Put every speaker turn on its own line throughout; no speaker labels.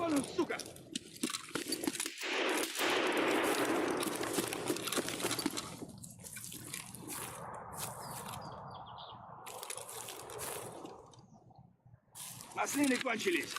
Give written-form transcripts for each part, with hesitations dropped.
сторону, сука! Маслины кончились.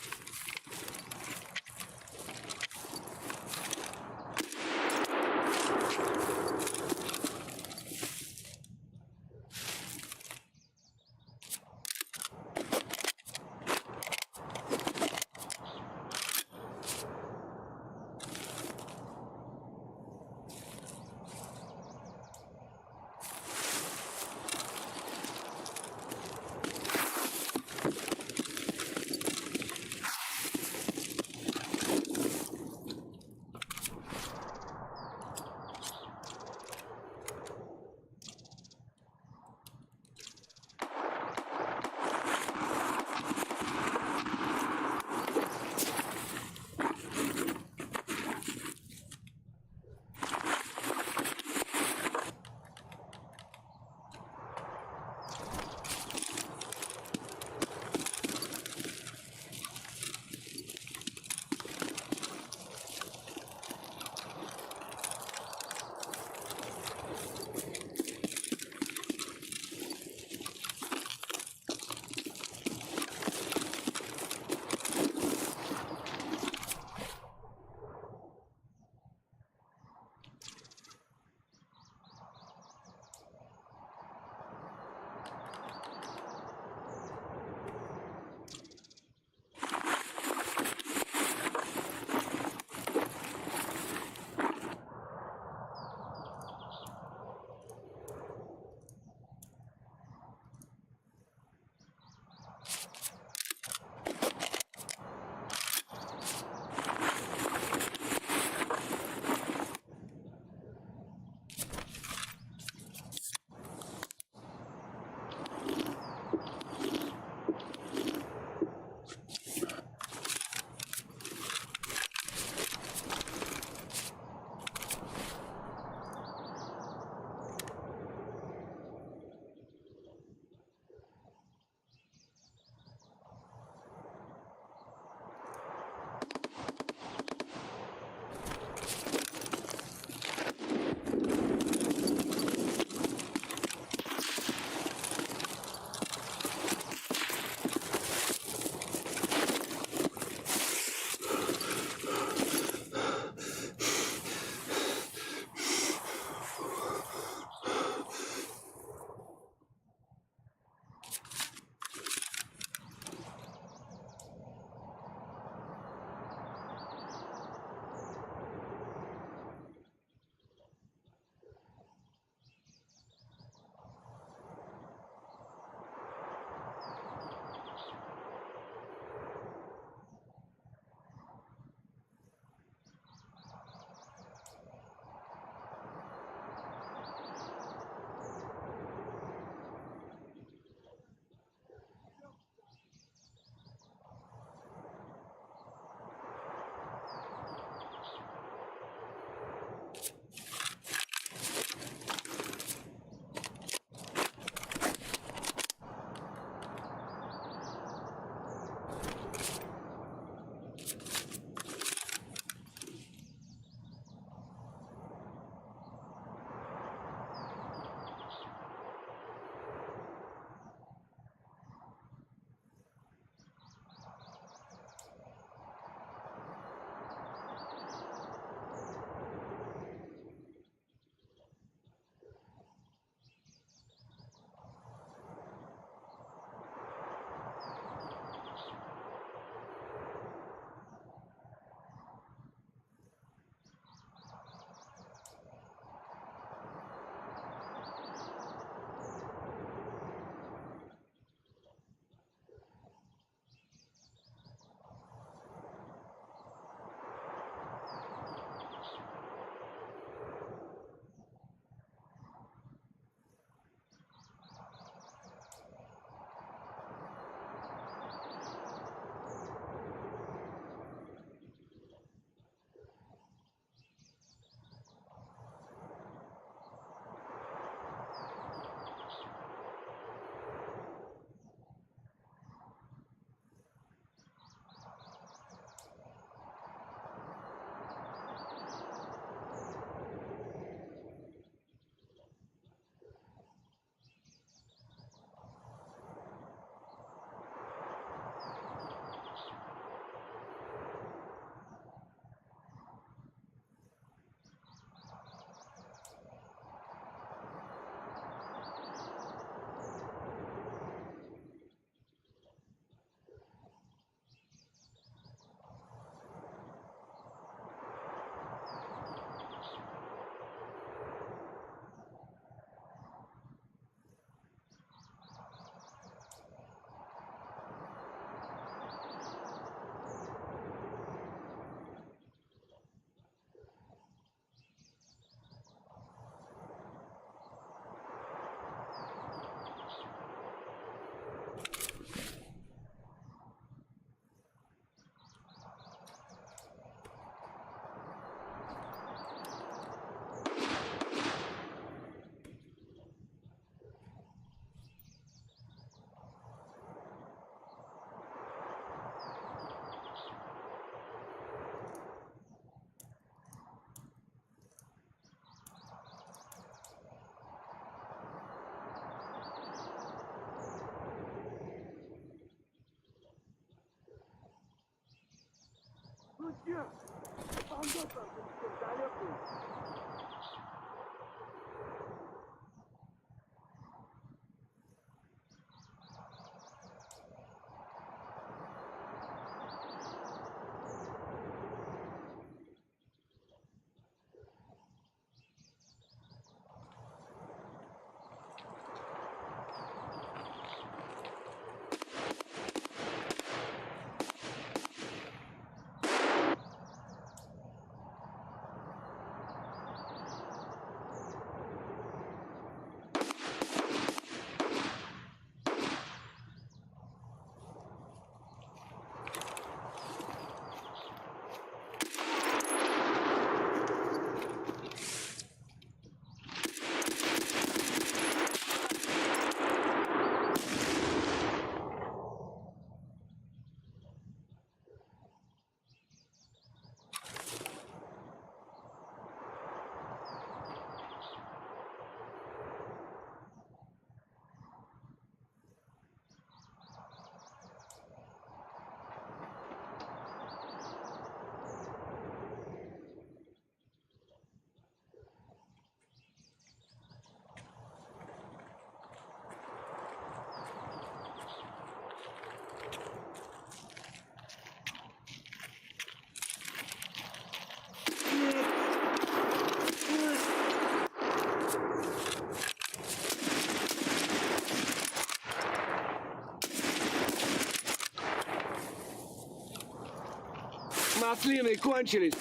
Маслины кончились.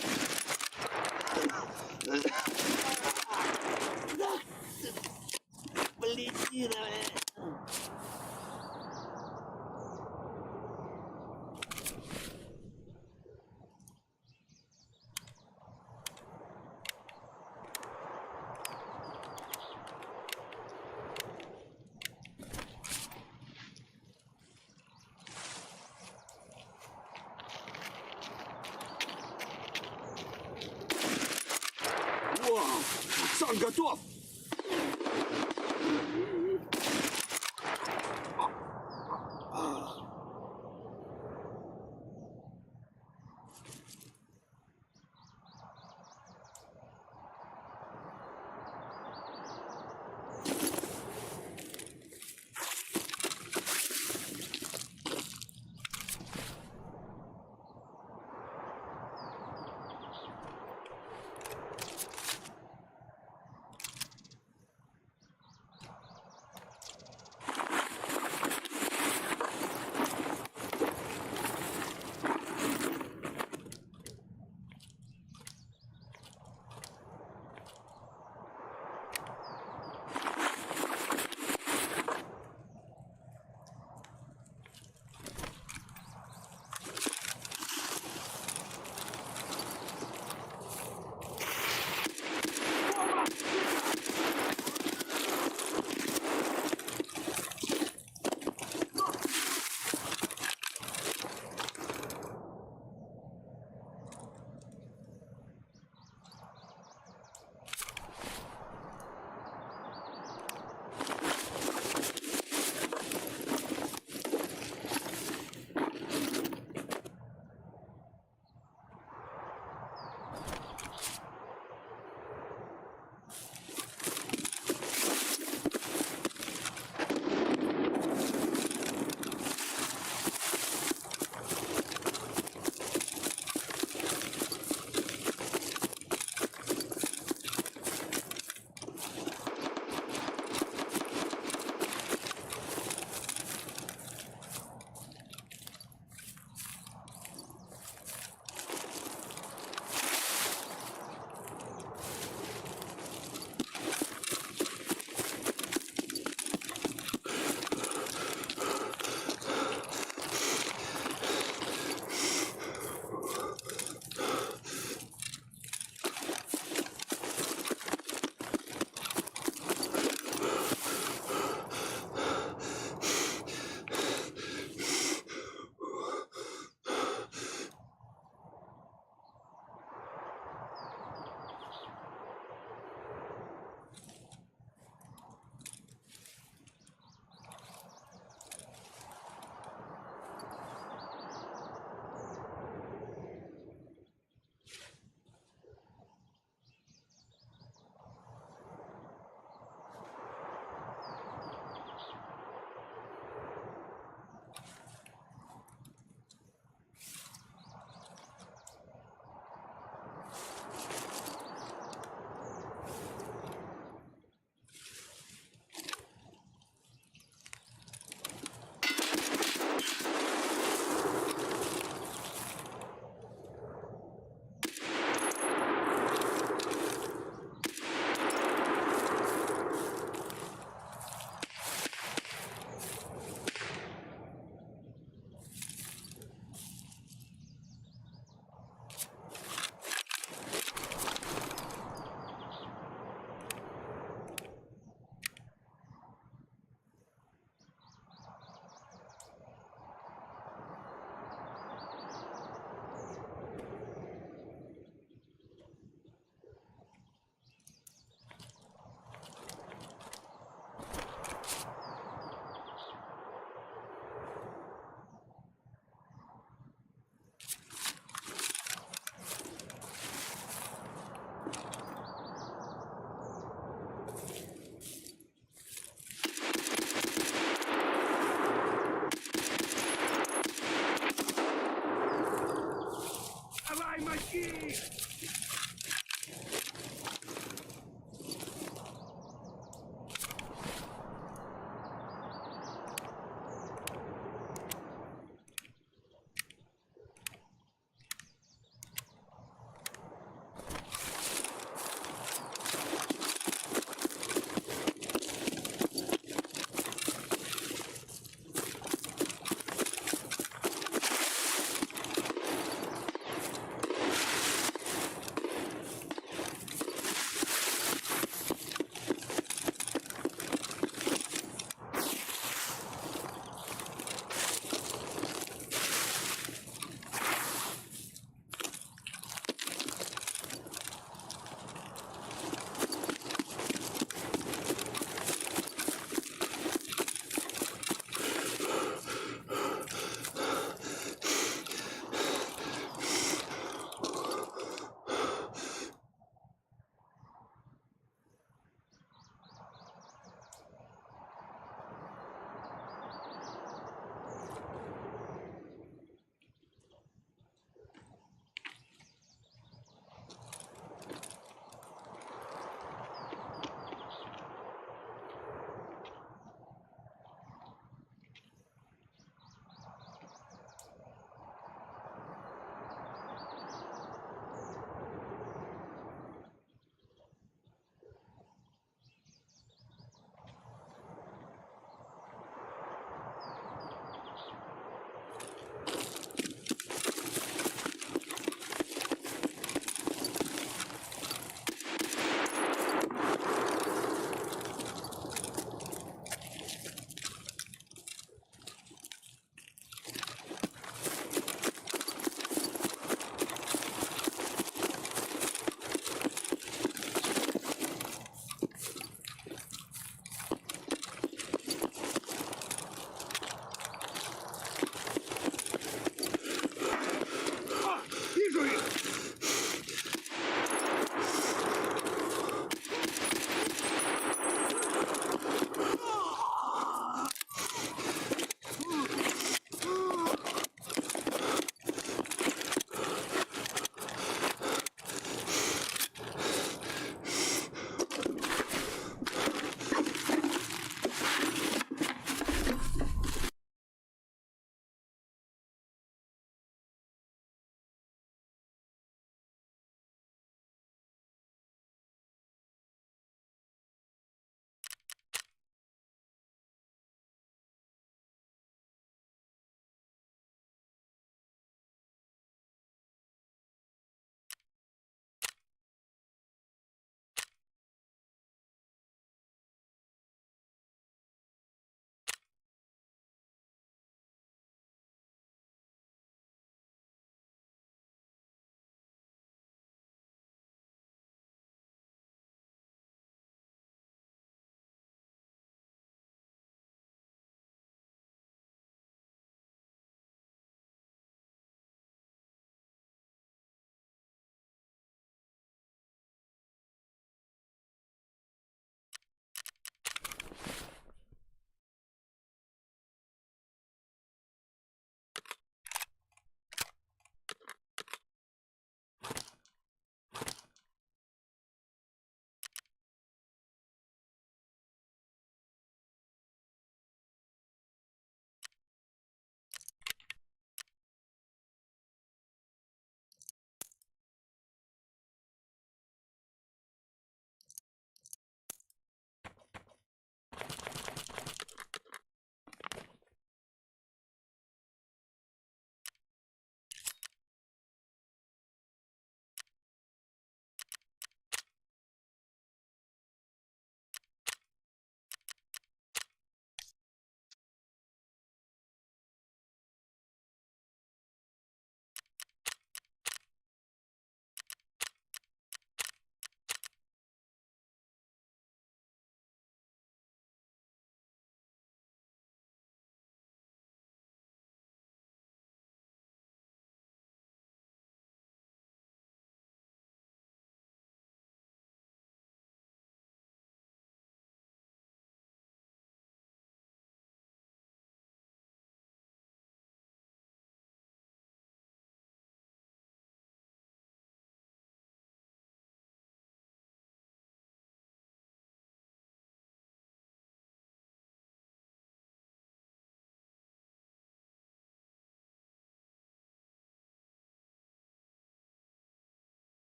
Полетина,
О, сам готов.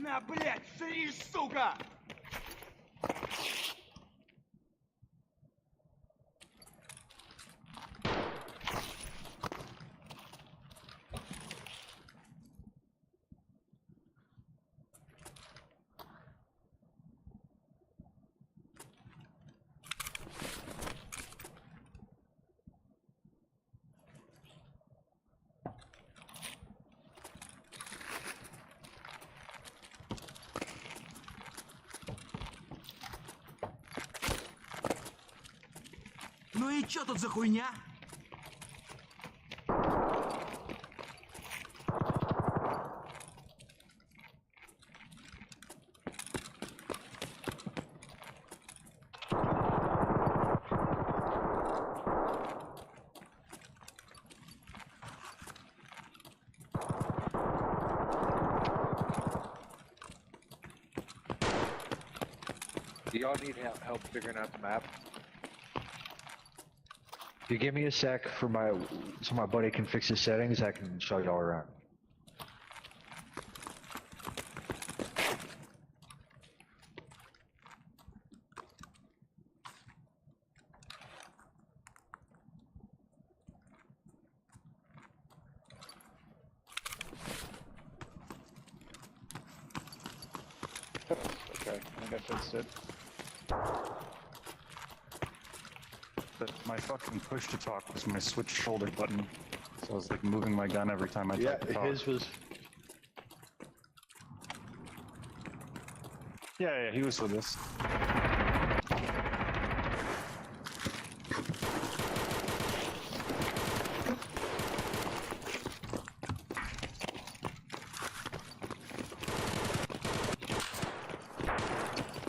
На, блядь, сришь, сука!
Ну и чё тут за хуйня?
Do y'all need help figuring out the map? If you give me a sec for so my buddy can fix his settings, I can show y'all around.
Okay, I think I fixed it. But my fucking push to talk was my switch shoulder button. So I was like moving my gun every time I tried to talk.
His was.
Yeah, he was with us.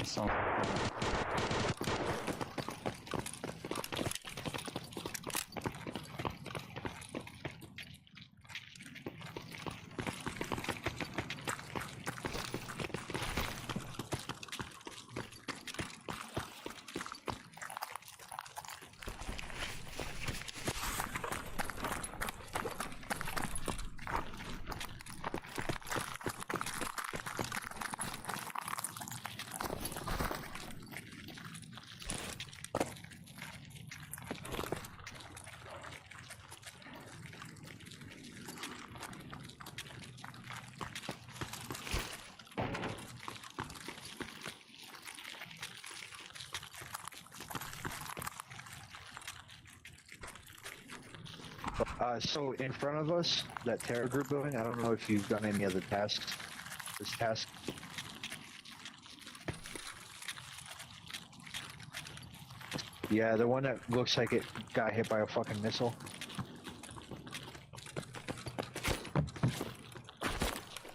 So,
So in front of us, that terror group building, I don't know if you've done any other tasks. This task. Yeah, the one that looks like it got hit by a fucking missile.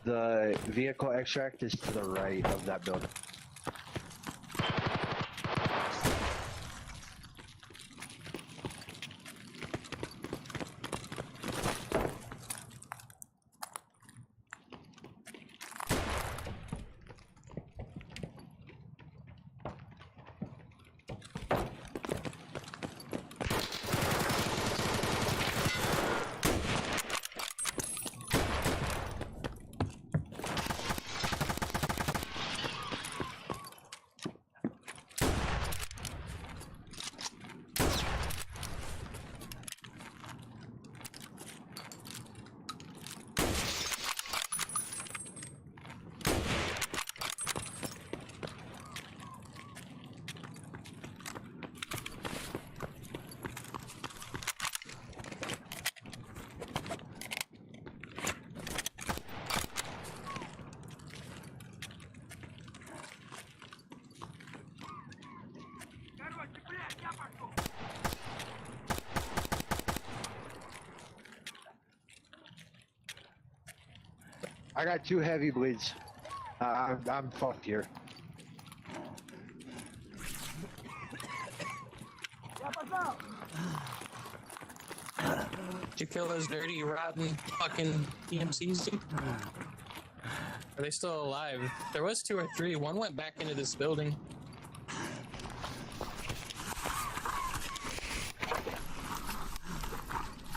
The vehicle extract is to the right of that building. I got 2 heavy bleeds. I'm fucked here.
Did you kill those dirty, rotten fucking EMCs, dude? Are they still alive? There was 2 or 3. One went back into this building.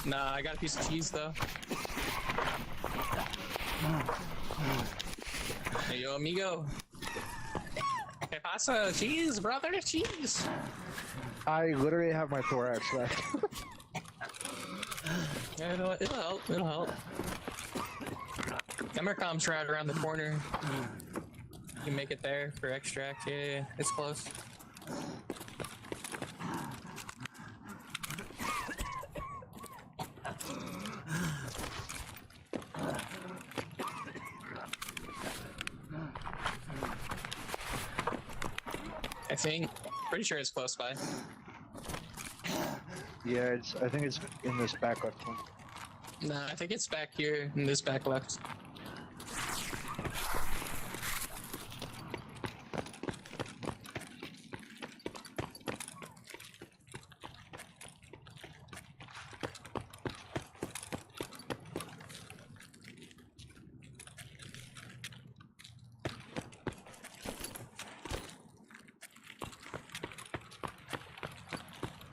Nah, I got a piece of cheese though. Hey, you Yo, amigo. Que pasa? Cheese, brother, cheese.
I literally have my thorax left.
Yeah, it'll help. It'll help. Emercom's right around the corner. You can make it there for extract. Yeah, it's close. I think. Pretty sure it's close by.
Yeah, I think it's in this back left one.
Nah, I think it's back here in this back left.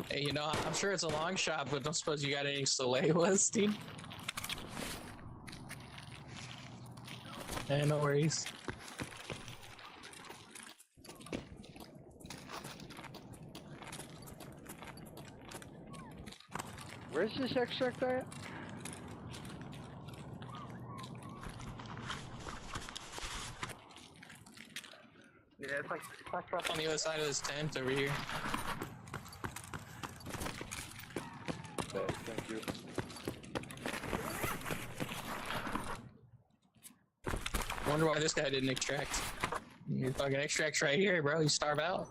Hey, you know, I'm sure it's a long shot, but don't suppose you got any Soleil was, dude? Eh, no worries.
Where's this extract at?
Yeah, it's like on the other side of this tent over here.
Okay, thank you.
Wonder why this guy didn't extract. Your fucking extract's right here, bro. You starve out.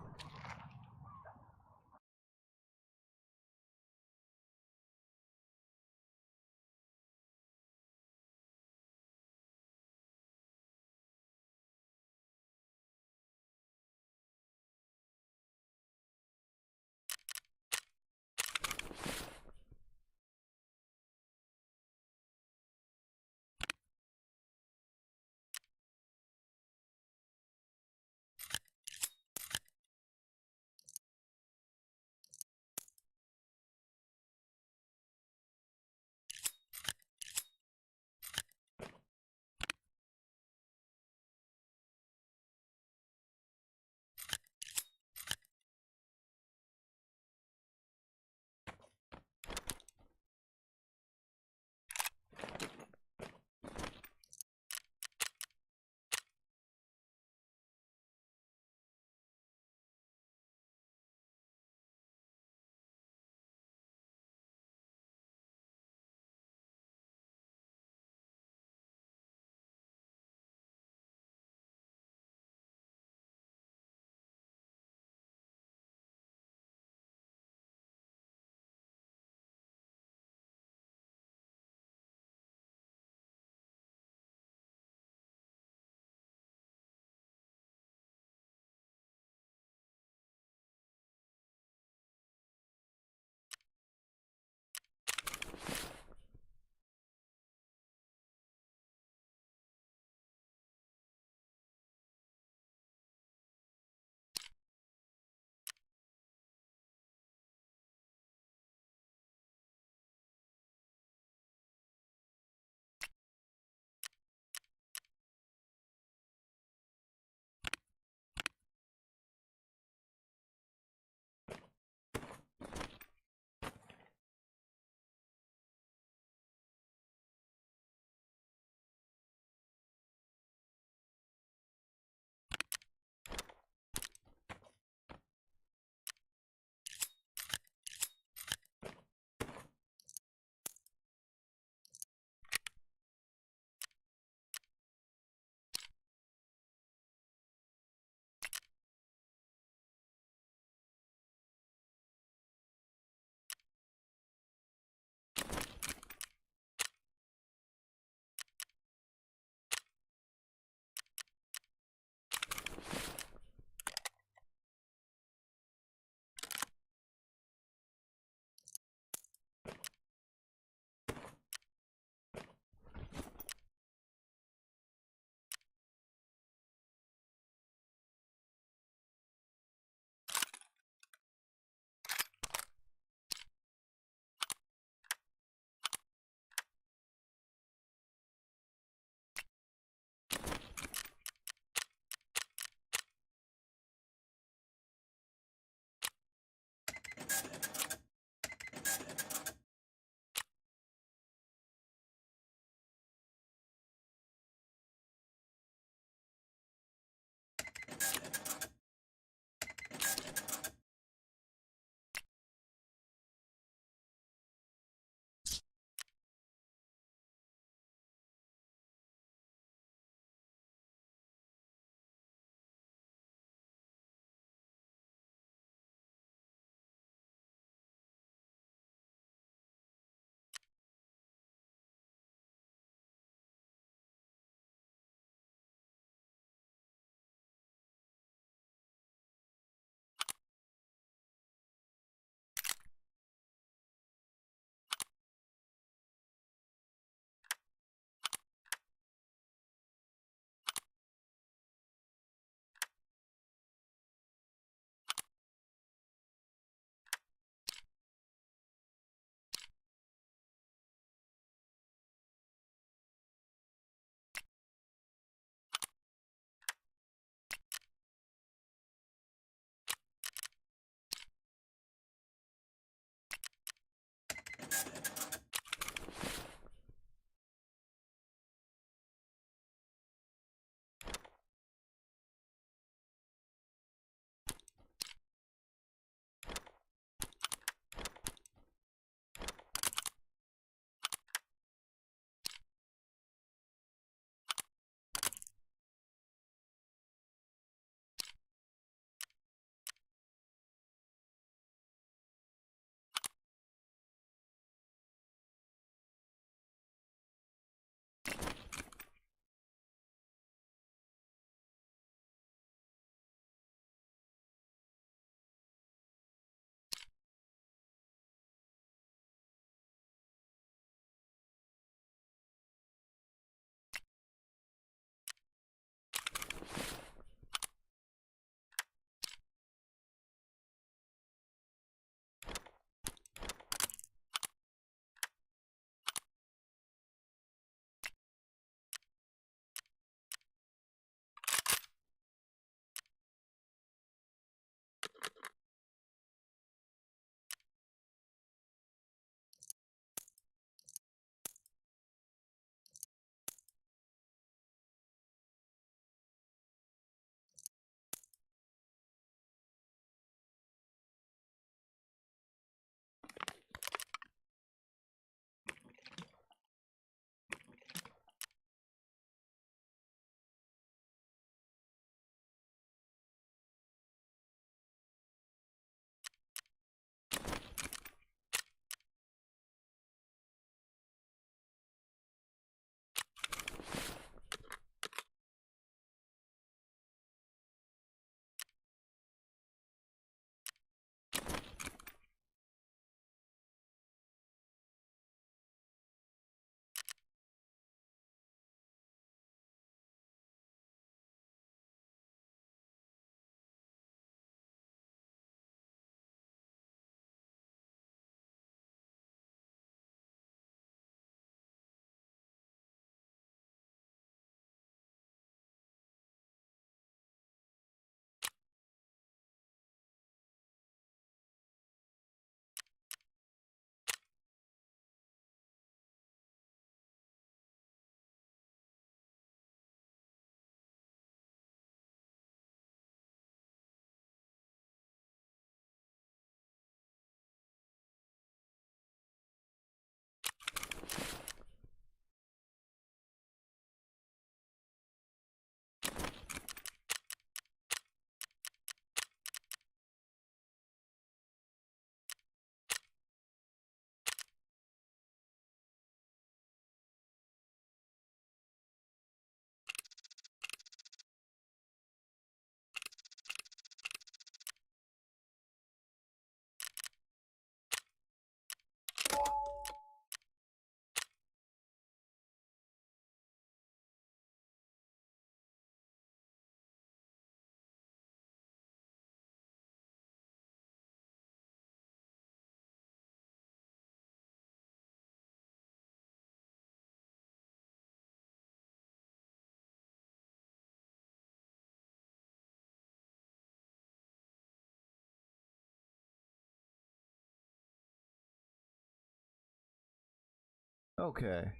Okay.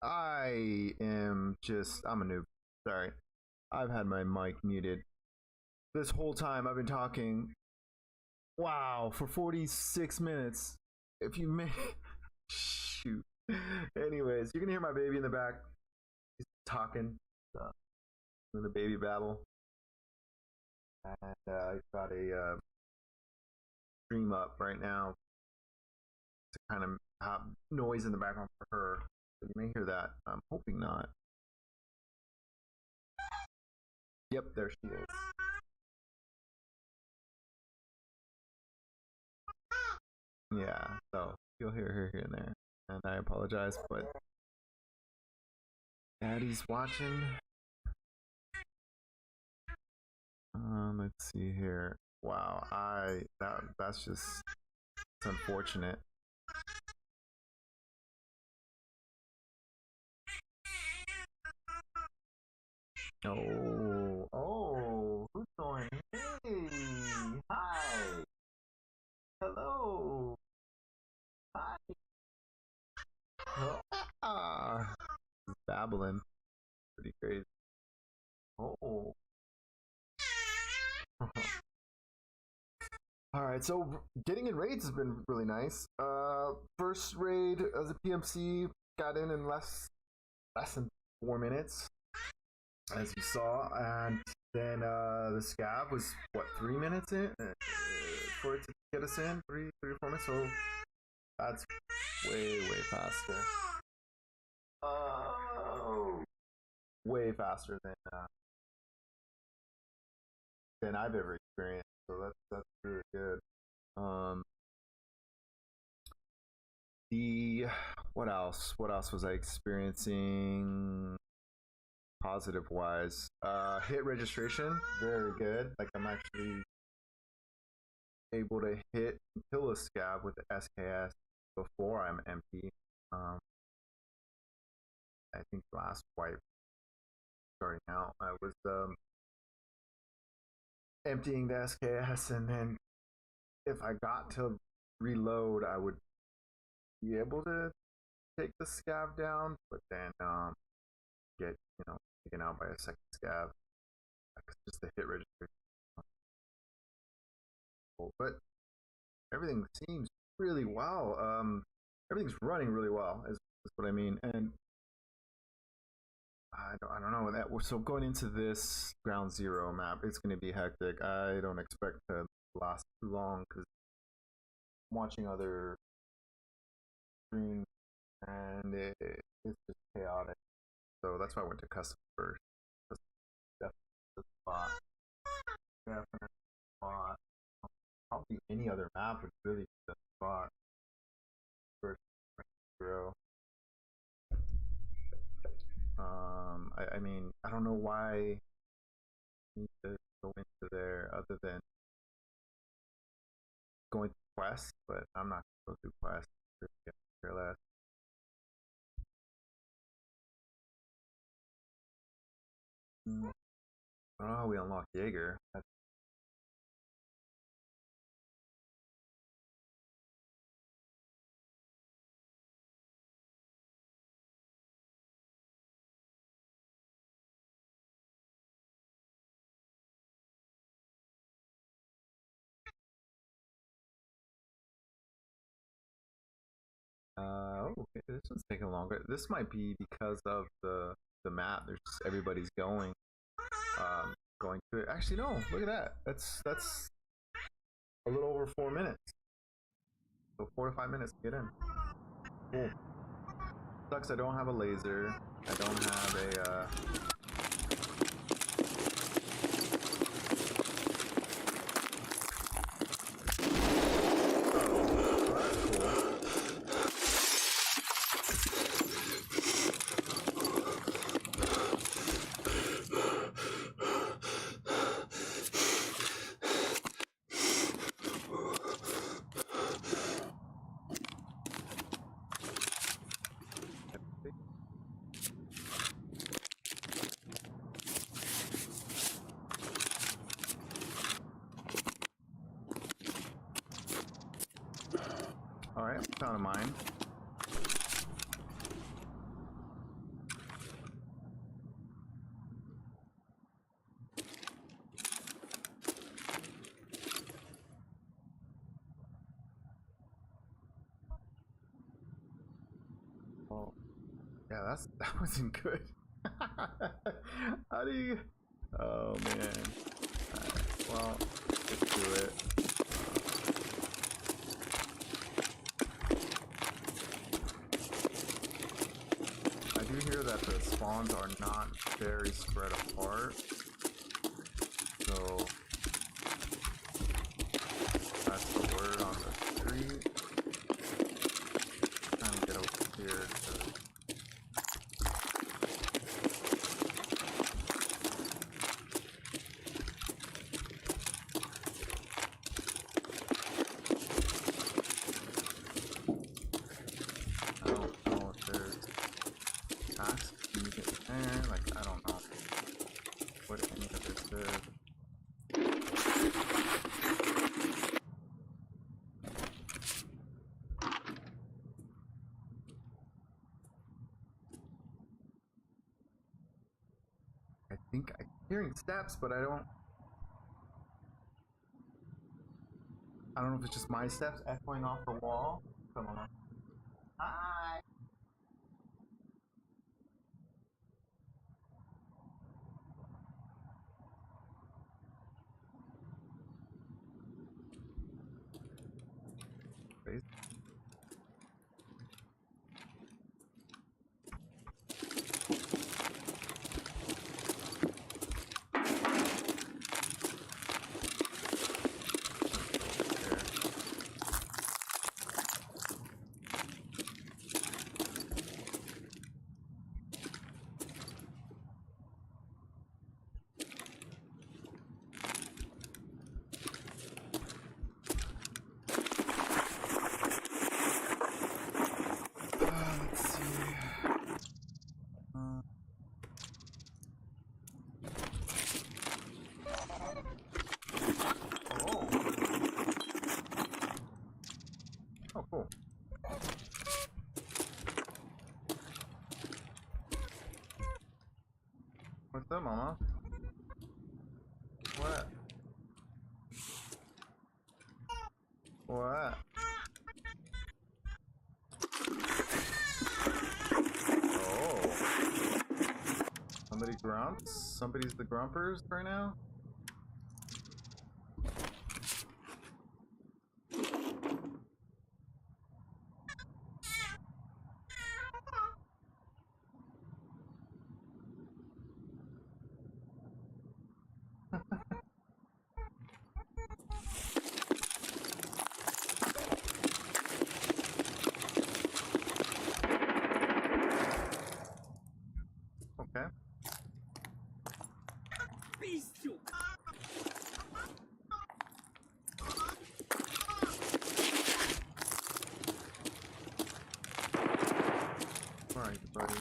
I'm a noob. Sorry. I've had my mic muted. This whole time I've been talking. Wow, for 46 minutes. If you may. Shoot. Anyways, you can hear my baby in the back. He's talking. In the baby babble. And I've got a stream up right now to kind of have noise in the background for her. So you may hear that. I'm hoping not. Yep, there she is. Yeah, so you'll hear her here and there. And I apologize, but Daddy's watching. Let's see here. Wow, that's just it's unfortunate. Who's going? Hey, hi, hello, hi. scrambling. Pretty crazy. Oh. Alright, so getting in raids has been really nice. First raid as a PMC, got in less than 4 minutes, as you saw, and then the scab was, what, 3 minutes in? For it to get us in? 3 or 4 minutes, so that's way faster. Way faster than I've ever experienced. So that's really good. What else? What else was I experiencing positive wise? Hit registration, very good. Like I'm actually able to hit and kill a scab with the SKS before I'm empty. I think last wipe starting out, I was emptying the SKS, and then if I got to reload, I would be able to take the scab down, but then get taken out by a second scab. Just the hit registration. But everything seems really well. Everything's running really well. Is what I mean, and I don't know that. So going into this ground zero map, it's going to be hectic. I don't expect to last too long because I'm watching other streams and it's just chaotic. So that's why I went to custom first. That's definitely the spot. Definitely the spot. Probably any other map would really be the spot. First zero. I mean, I don't know why I need to go into there other than going through quests, but I'm not going to go through quests. Care less. I don't know how we unlock Jaeger. Okay, this one's taking longer. This might be because of the map. There's just everybody's going through it. Actually, no. Look at that. That's a little over 4 minutes. So 4 to 5 minutes to get in. Cool. Sucks I don't have a laser. I don't have a Alright, found a mine. Oh, yeah, that wasn't good. How do you? Oh man. Alright, well, let's do it. I do hear that the spawns are not very spread apart, so that's the word on the street. I'm trying to get over here to think I'm hearing steps, but I don't know if it's just my steps echoing off the wall. Come on. Hi. Please. Let's see. Oh, cool. What's up, Mama? What? What? Oh. Somebody grumps? Somebody's the grumpers right now? Okay. Alright, buddy.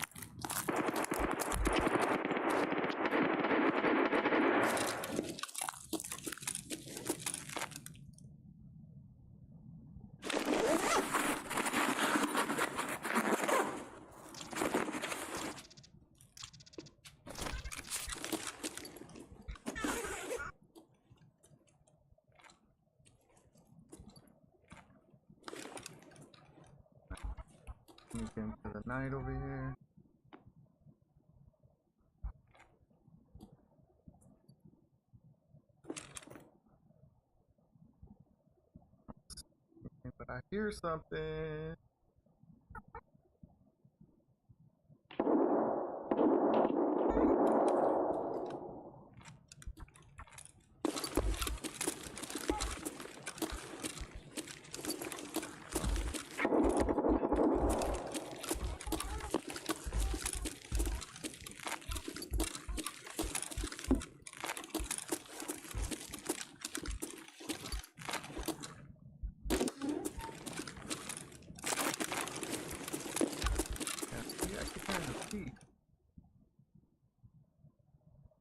Sneak into the night over here. But I hear something.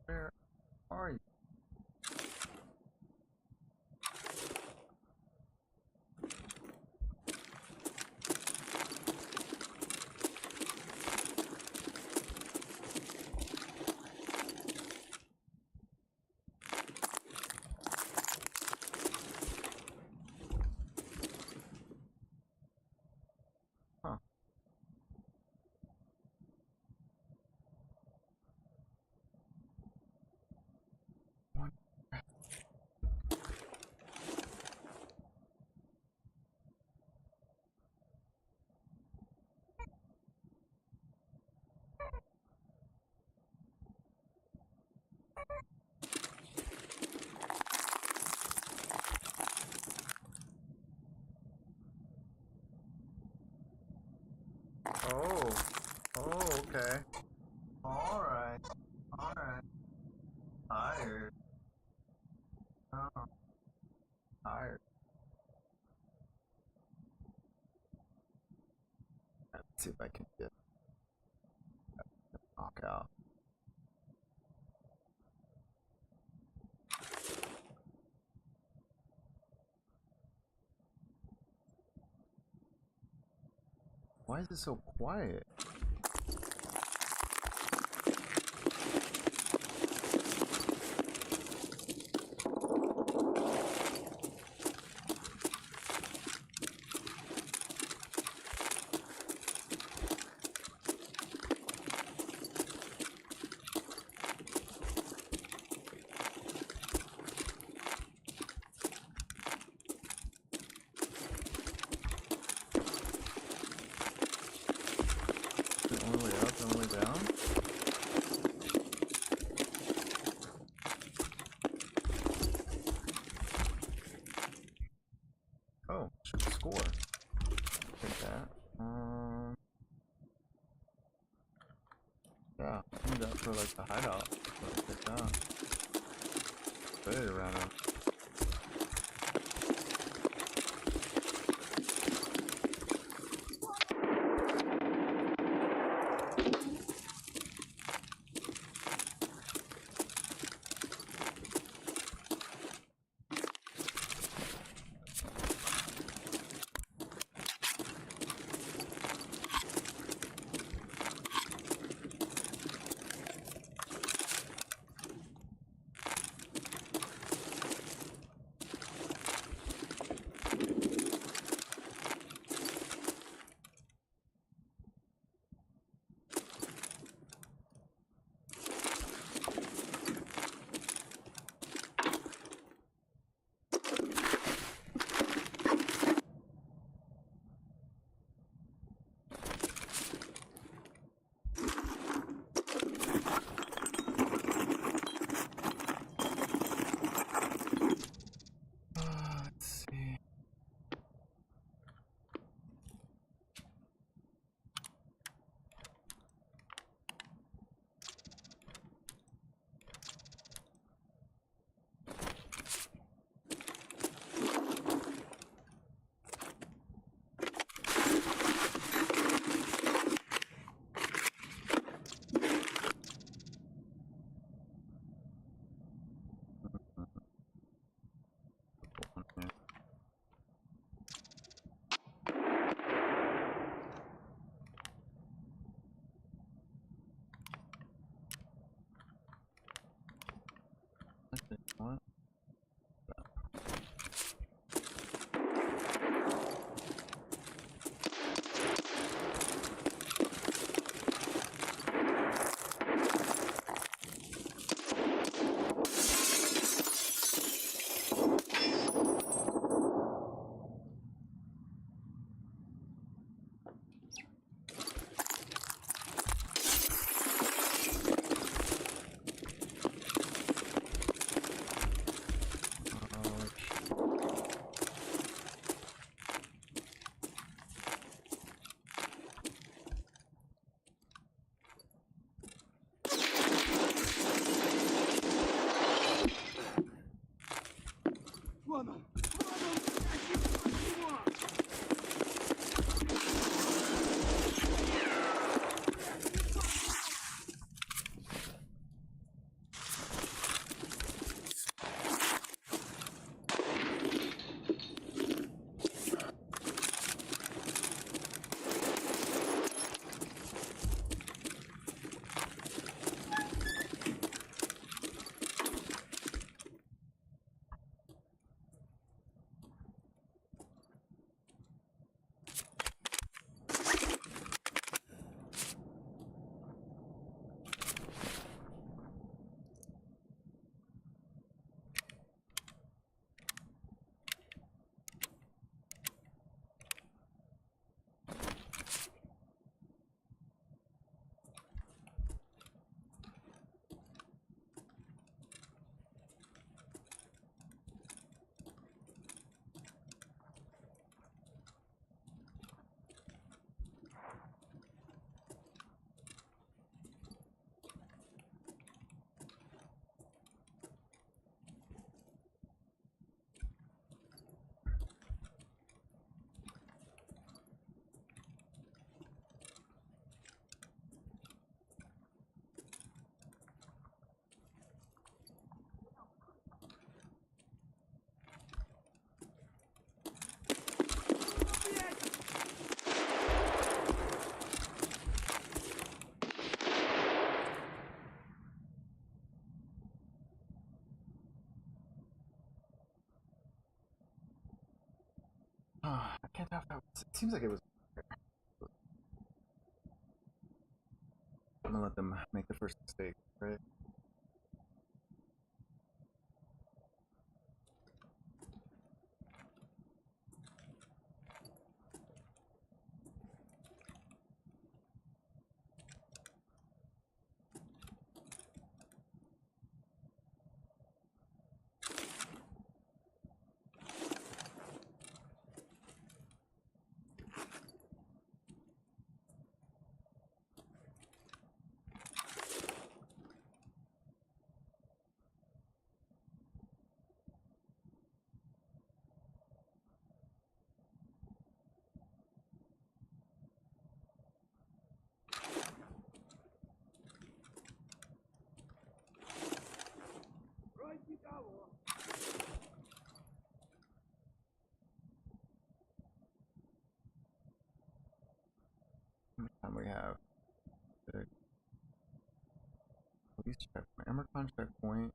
Where are you? Huh. What? Oh. Oh, okay. Alright. Alright. Tired. Oh. Tired. Let's see if I can get knock out. Why is it so quiet? score. Take that. Yeah, use that for like the hideout. Take that. Very random. Let's see. What? I can't tell if that was. It seems like it was. I'm gonna let them make the first mistake, right? Police checkpoint. Emercon checkpoint.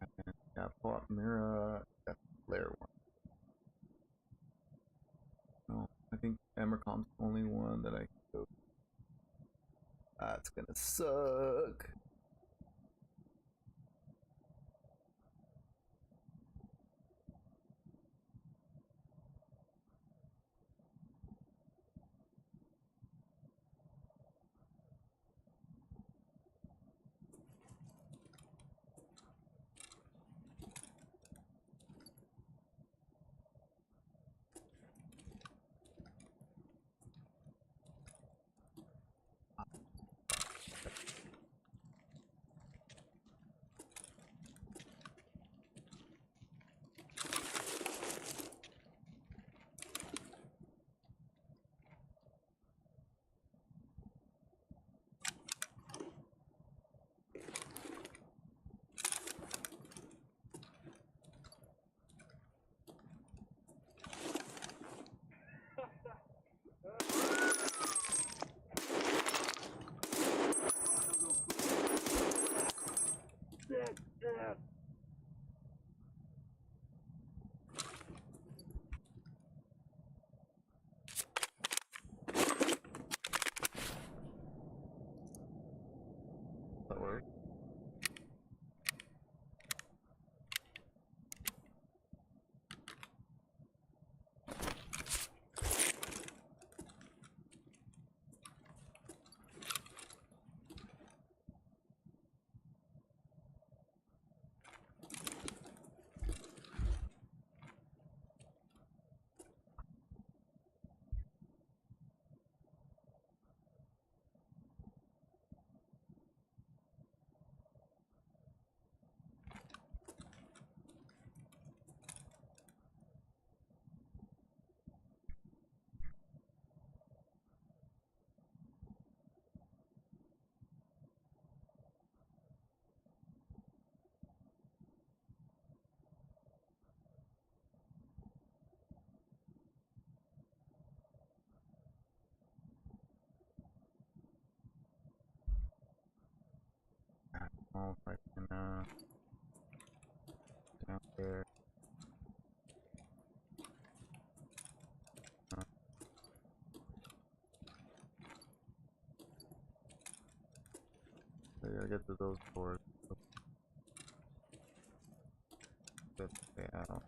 And got pull up Mira. That's layer one. No, I think Emercon's the only one that I can go. That's gonna suck. That works. Oh, if I can, down there. I gotta get to those doors. Let's stay out.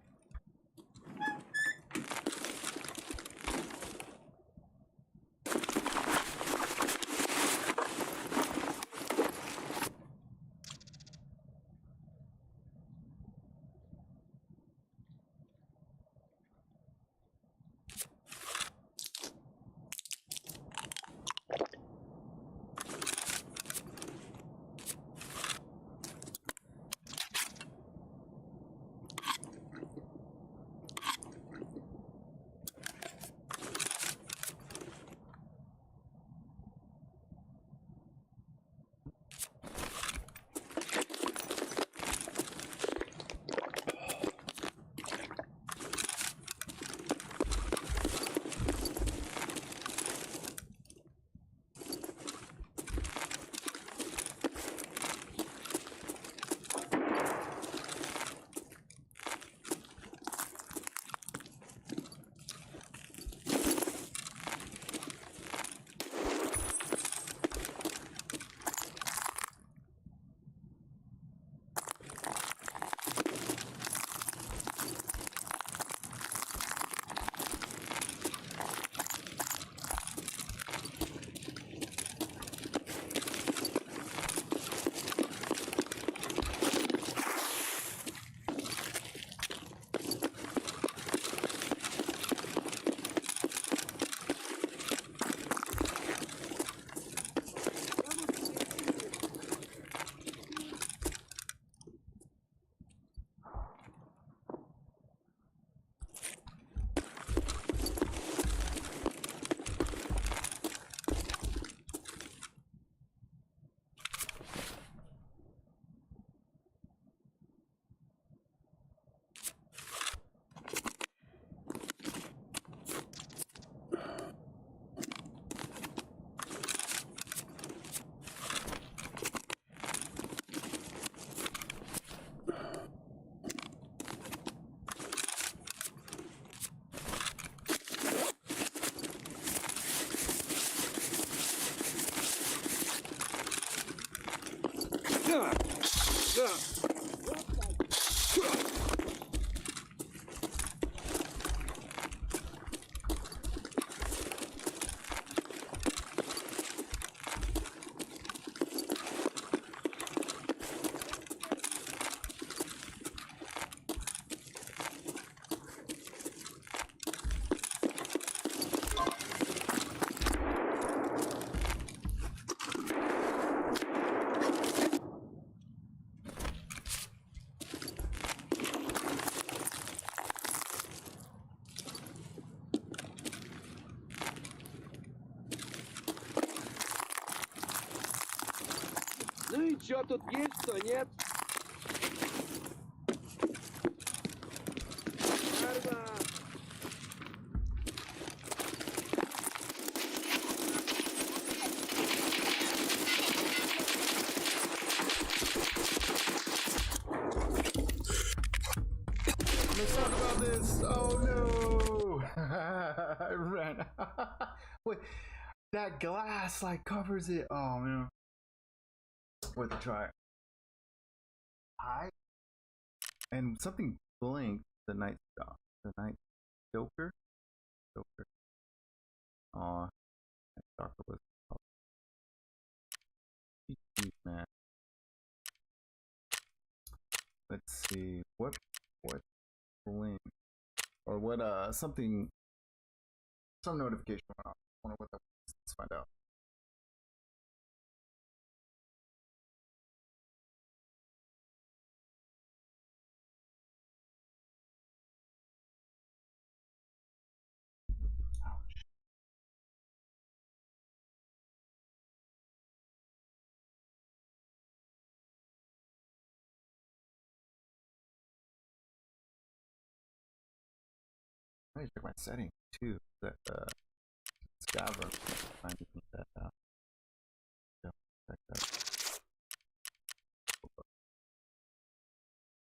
Еще тут есть что, нет? Арма!
Let's talk about this. Oh no! I ran. Wait, that glass like covers it. Oh man. Worth a try. Hi. And something blinked. The night stalk. The night Joker. Joker. Aw. Night stalker was. Jeez, man. Let's see. What blink or what something, some notification went off. I wonder what that was. Let's find out. Ouch. I need to check my settings too. That Scavra reminded me that yeah, check that.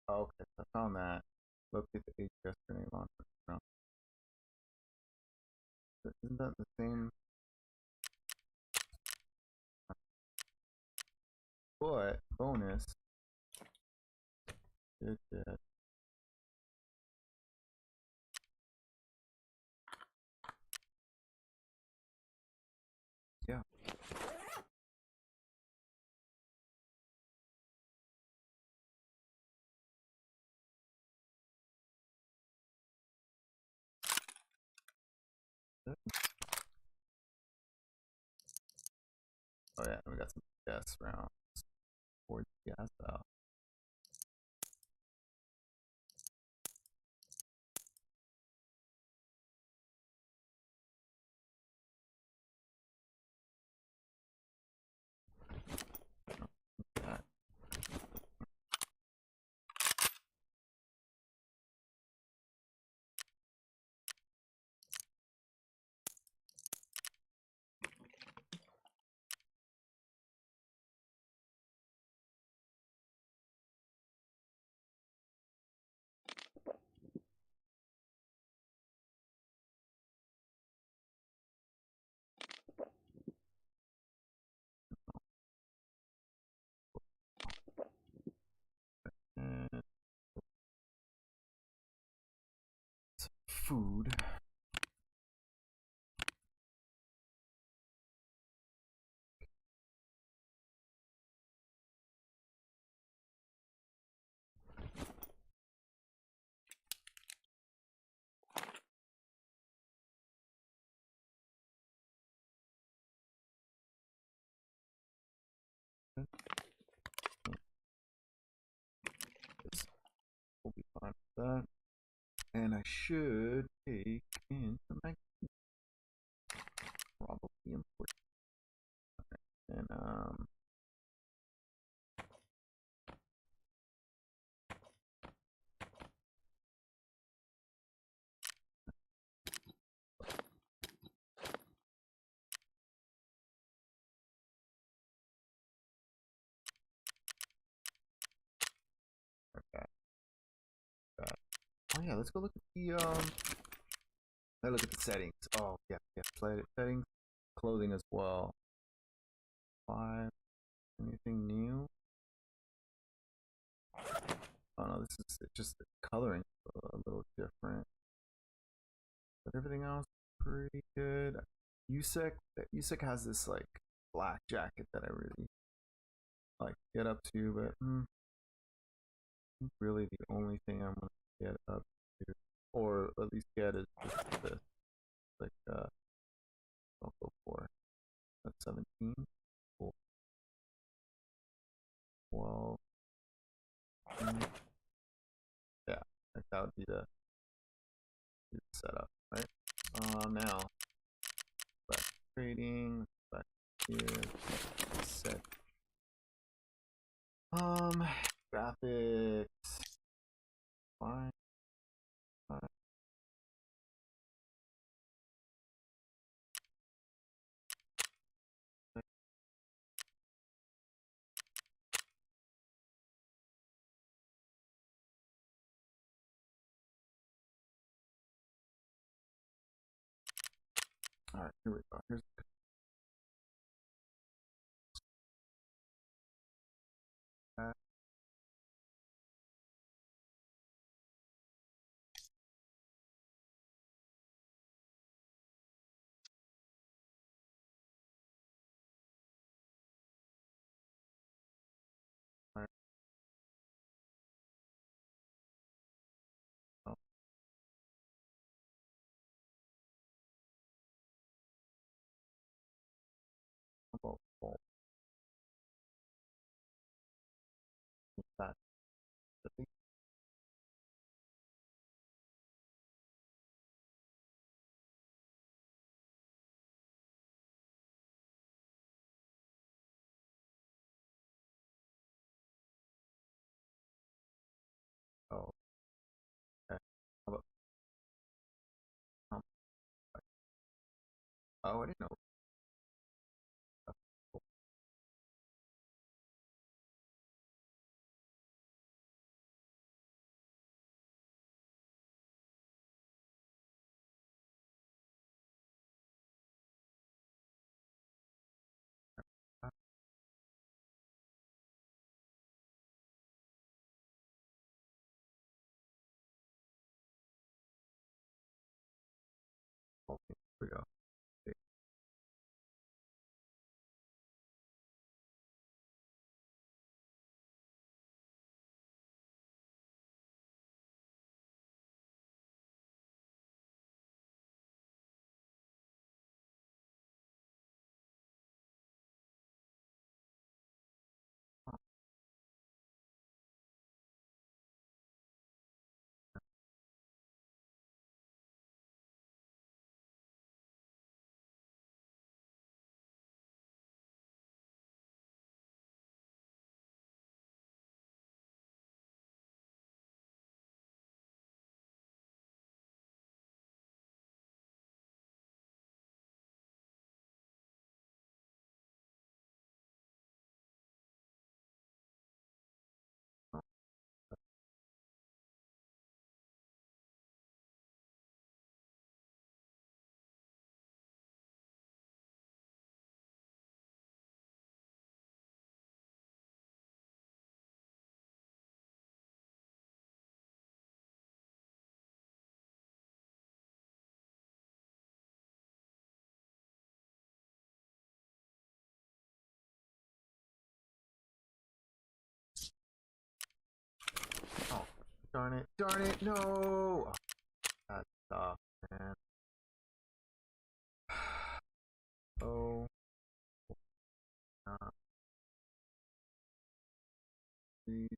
Oh, okay, so I found that. Locate the HGS grenade launcher. No. Isn't that the same? But bonus. It did. Yeah. Oh yeah, we got some gas rounds. Towards gas out. And food. We'll be fine with that. And I should take in some magazine. Probably important. And okay. Oh yeah, let's go look at the let's look at the settings. Oh yeah, settings, clothing as well. 5. Anything new? Oh no, this is just the coloring a little different. But everything else pretty good. Yusek has this like black jacket that I really like to get up to, but I think really the only thing I'm gonna get up to, or at least get, is just this. Like I'll go for that's 17. Cool. 12. Yeah, like that would be the setup, right? Now back to trading, back here, set Graphics. Fine. Fine. All right, here we go. Here's that. All right. Oh, oh, oh, what's that? The thing? Oh, okay. How about, um, oh, I didn't know. Okay, here we go. Okay. Oh, darn it. Darn it. No. Oh, that sucks, man. Oh, not please.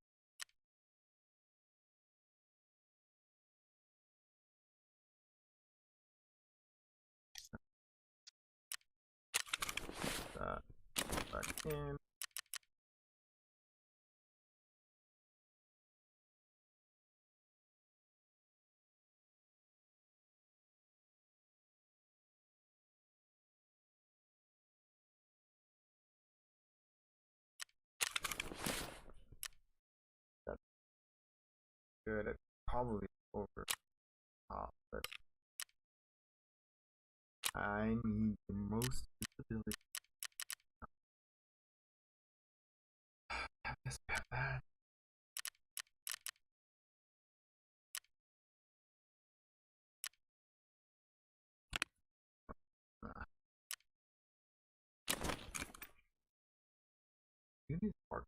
That back in. That's good. It's probably over top, but I need the most visibility. Have this, have that. Ah, you need spark.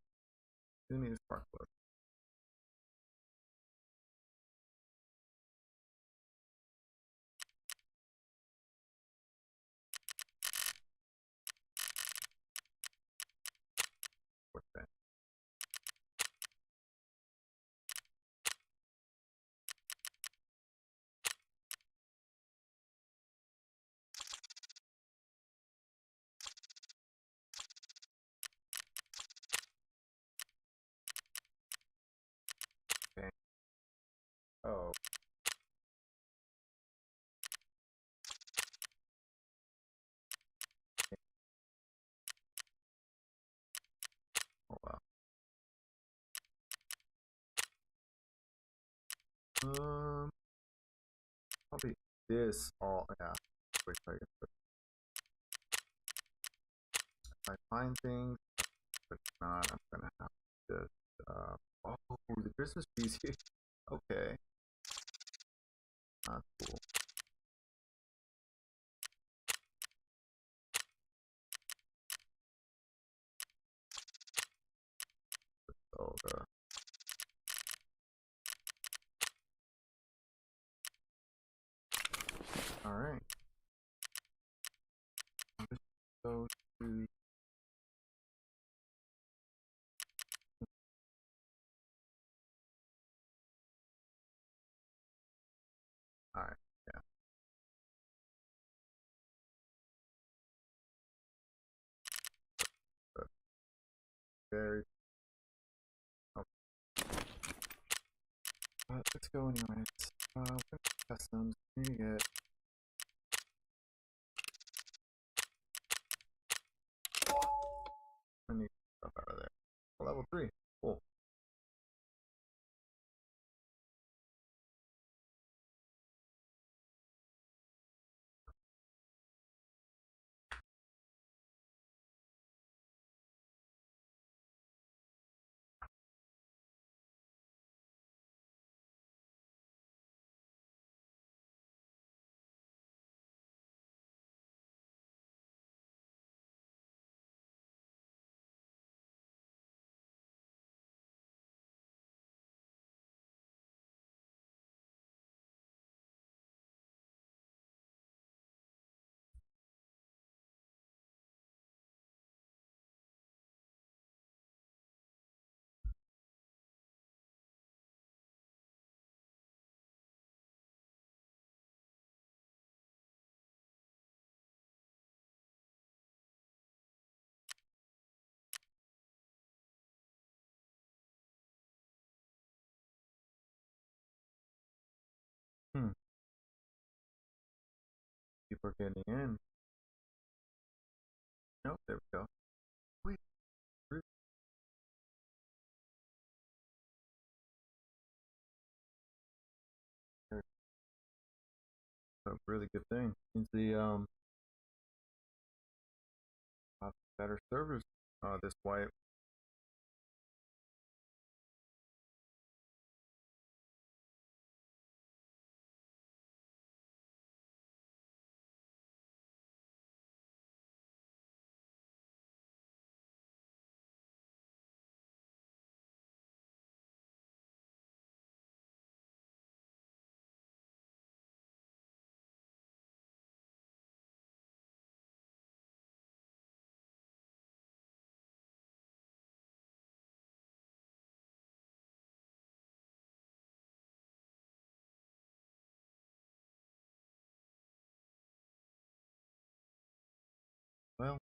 You need a spark plug. What's that? Oh. Oh wow. Probably this all. Yeah. Wait, if I find things, but if not, I'm gonna have to just. Oh, the Christmas trees here. Okay. That's cool. So all right. Just go to. All right. Yeah. But very. Okay. Let's go anyways. Customs. Need to get. I need stuff out of there. Level 3. Cool. Hmm. People are getting in. Nope, there we go. Wait, a really good thing. Means the better servers this wipe. Well,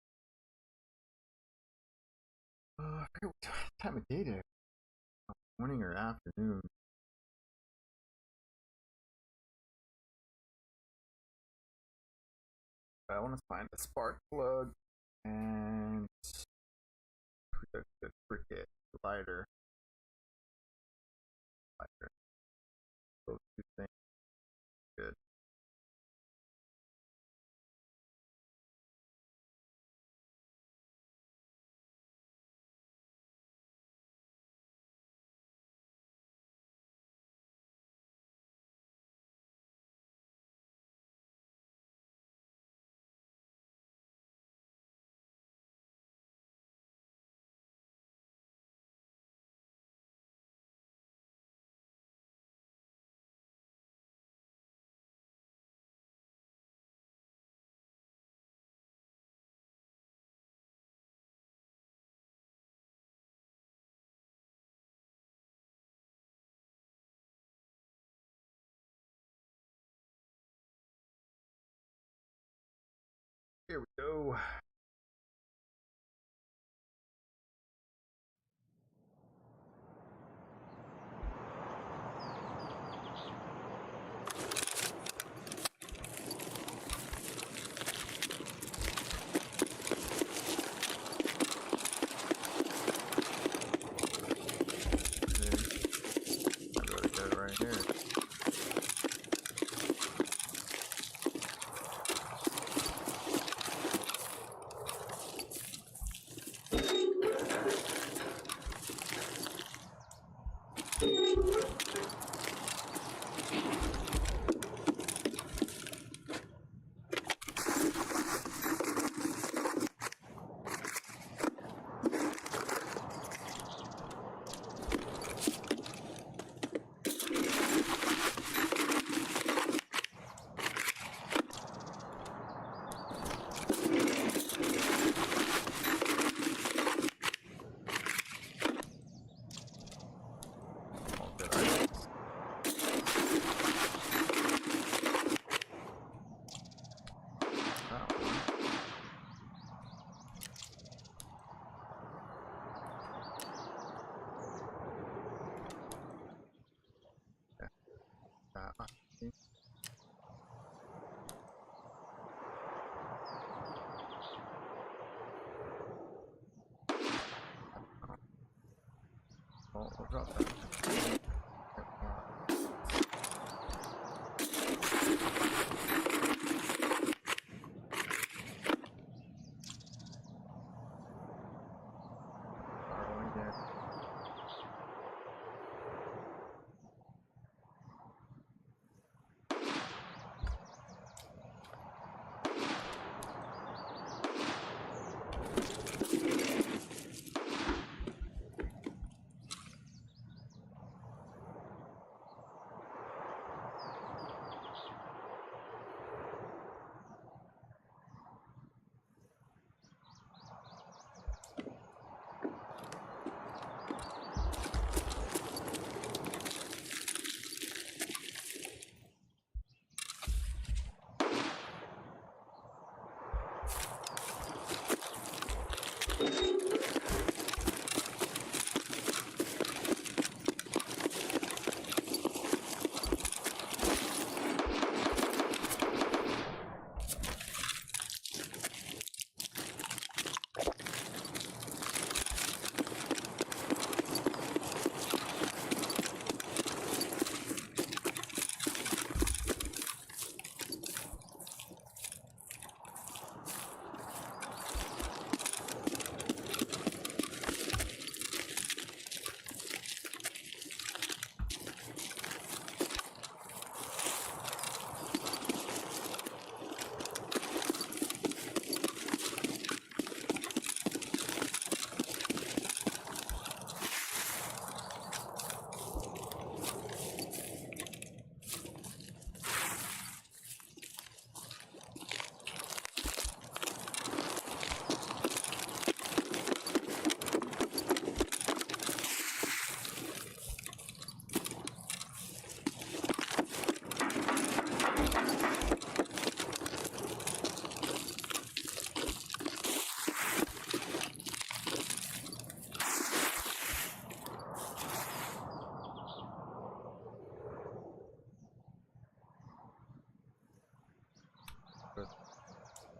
I forget what time of day it is. Morning or afternoon. I want to find a spark plug and the cricket lighter. Those two things. Good. Here we go. Oh, we'll drop that.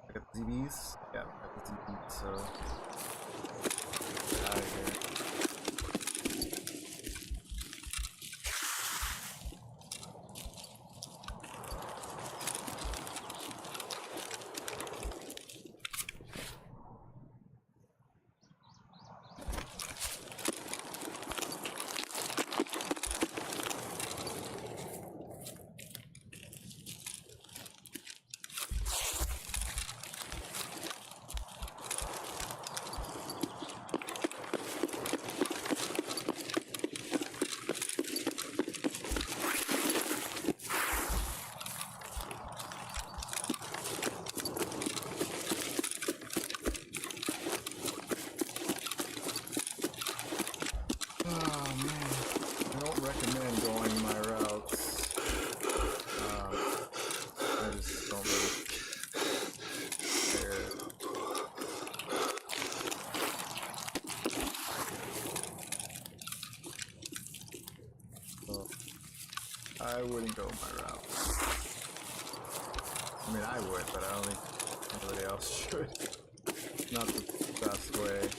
I got the ZBs. Yeah, I got the ZBs, so get out of here. Oh man, I don't recommend going my routes. I just don't really care. So, I wouldn't go my route. I mean, I would, but I don't think anybody else should. Not the best way.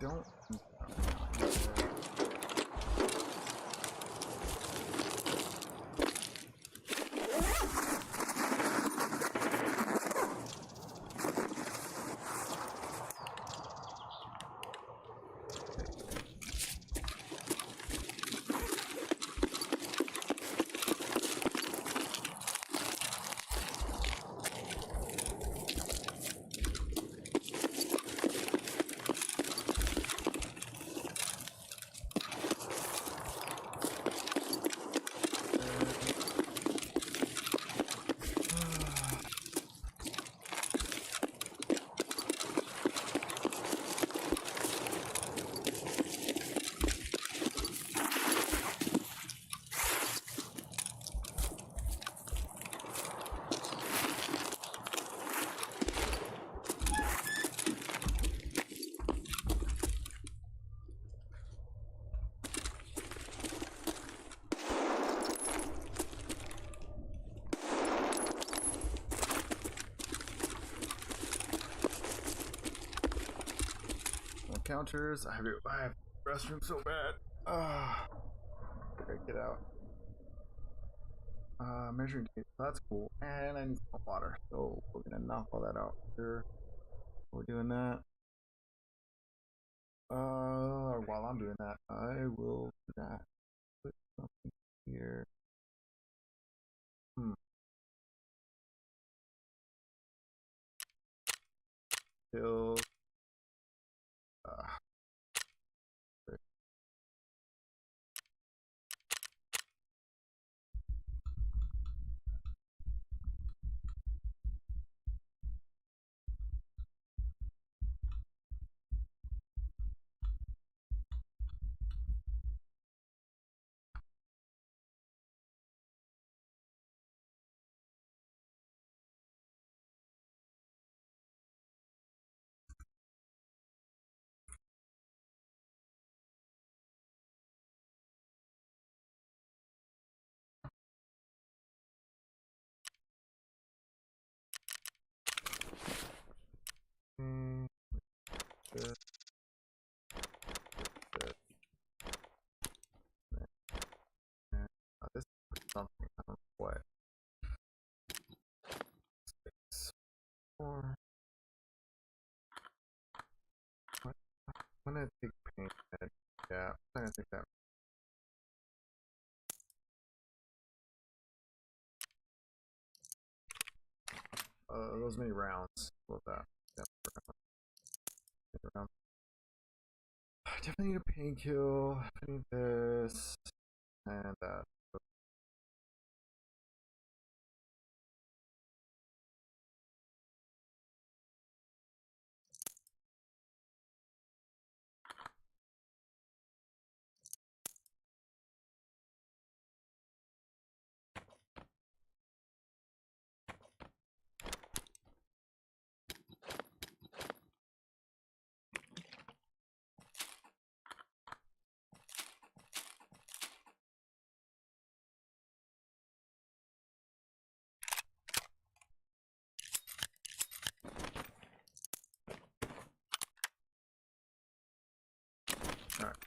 don't. Counters. I have restroom so bad. Gotta get out. Measuring tape. That's cool. And I need some water. So we're gonna knock all that out here. We're doing that. While I'm doing that, I will do that. Put something here. Till this. This is something. I don't know what. 6, 4. What? I'm gonna take paint. Yeah, I'm gonna take that. Those many rounds. Love that. Yep. Round. I definitely need a pain kill. I need this and that.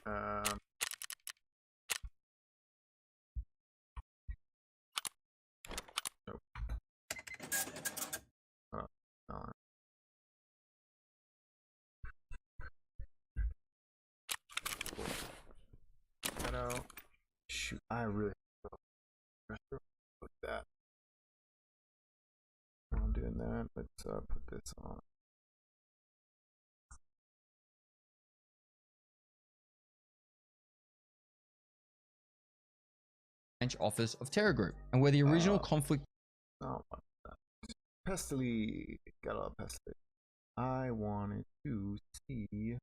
Alright, nope. Oh, no. Cool. That out. Shoot, I really look at that. I'm doing that. Let's put this on.
Office of Terror Group, and where the original conflict.
Oh, Pestily. Got a lot of Pestily. I wanted to see.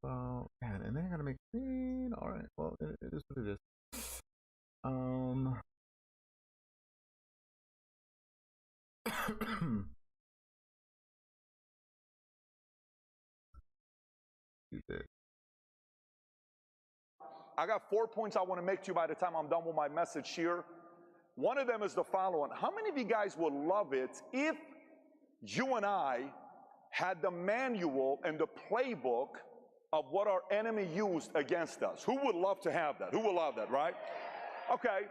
About man, and then I gotta make green. All right, well, it is what it is.
I got 4 points I want to make to you by the time I'm done with my message here. One of them is the following. How many of you guys would love it if you and I had the manual and the playbook of what our enemy used against us? Who would love to have that? Who would love that, right? Okay.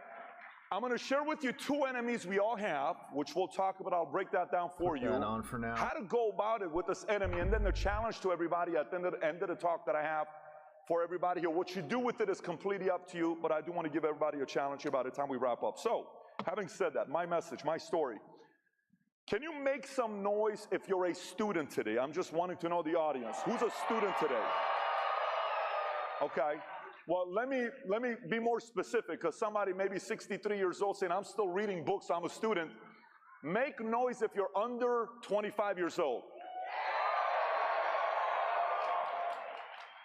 I'm going to share with you 2 enemies we all have, which we'll talk about. I'll break that down for you.
That on for now.
How to go about it with this enemy, and then the challenge to everybody at the end of the talk that I have for everybody here. What you do with it is completely up to you, but I do want to give everybody a challenge here by the time we wrap up. So, having said that, my message, my story. Can you make some noise if you're a student today? I'm just wanting to know the audience. Who's a student today? Okay. Well, let me be more specific, because somebody maybe 63 years old saying, I'm still reading books, I'm a student. Make noise if you're under 25 years old.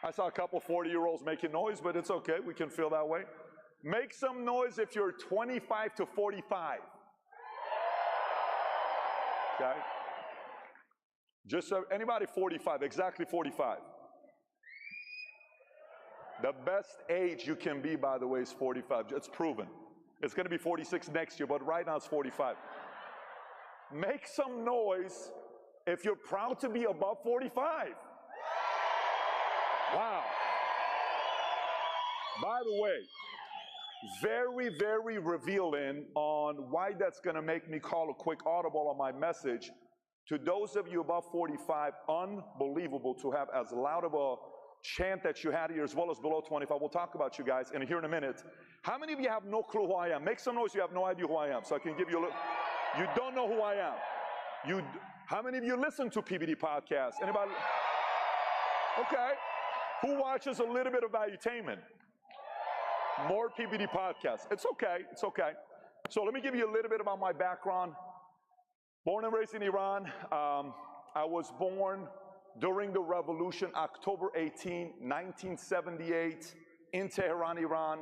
I saw a couple 40-year-olds making noise, but it's okay, we can feel that way. Make some noise if you're 25 to 45. Okay? Just so, anybody 45, exactly 45. The best age you can be, by the way, is 45. It's proven. It's going to be 46 next year, but right now it's 45. Make some noise if you're proud to be above 45. Wow. By the way, very, very revealing on why that's going to make me call a quick audible on my message. To those of you above 45, unbelievable to have as loud of a chant that you had here, as well as below 25. We'll talk about you guys here in a minute. How many of you have no clue who I am? Make some noise, you have no idea who I am, so I can give you a little. You don't know who I am. How many of you listen to PBD podcasts? Anybody? Okay. Who watches a little bit of valuetainment? More PBD podcasts. It's okay. It's okay. So let me give you a little bit about my background. Born and raised in Iran. I was born during the revolution, October 18, 1978, in Tehran, Iran.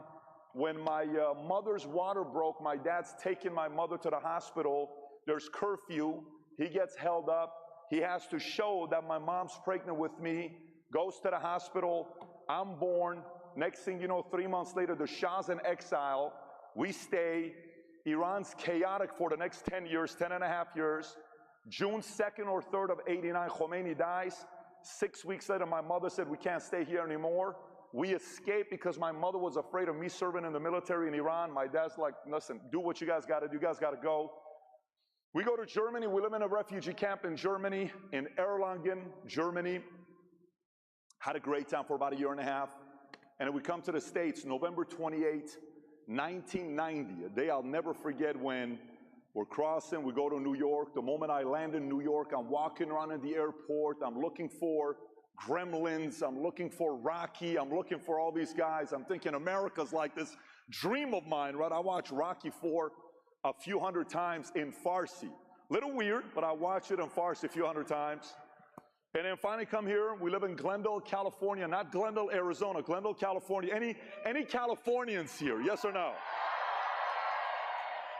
When my mother's water broke, my dad's taking my mother to the hospital. There's curfew. He gets held up. He has to show that my mom's pregnant with me, goes to the hospital. I'm born. Next thing you know, 3 months later, the Shah's in exile. We stay. Iran's chaotic for the next 10 years, 10 and a half years. June 2nd or 3rd of 89, Khomeini dies. 6 weeks later, my mother said, we can't stay here anymore. We escaped because my mother was afraid of me serving in the military in Iran. My dad's like, listen, do what you guys got to do. You guys got to go. We go to Germany. We live in a refugee camp in Germany, in Erlangen, Germany. Had a great time for about a year and a half. And then we come to the States, November 28, 1990, a day I'll never forget, when we're crossing, we go to New York. The moment I land in New York, I'm walking around in the airport. I'm looking for Gremlins. I'm looking for Rocky. I'm looking for all these guys. I'm thinking America's like this dream of mine, right? I watched Rocky 4 a few hundred times in Farsi. Little weird, but I watched it in Farsi a few hundred times. And then finally come here. We live in Glendale, California, not Glendale, Arizona, Glendale, California. Any Californians here, yes or no?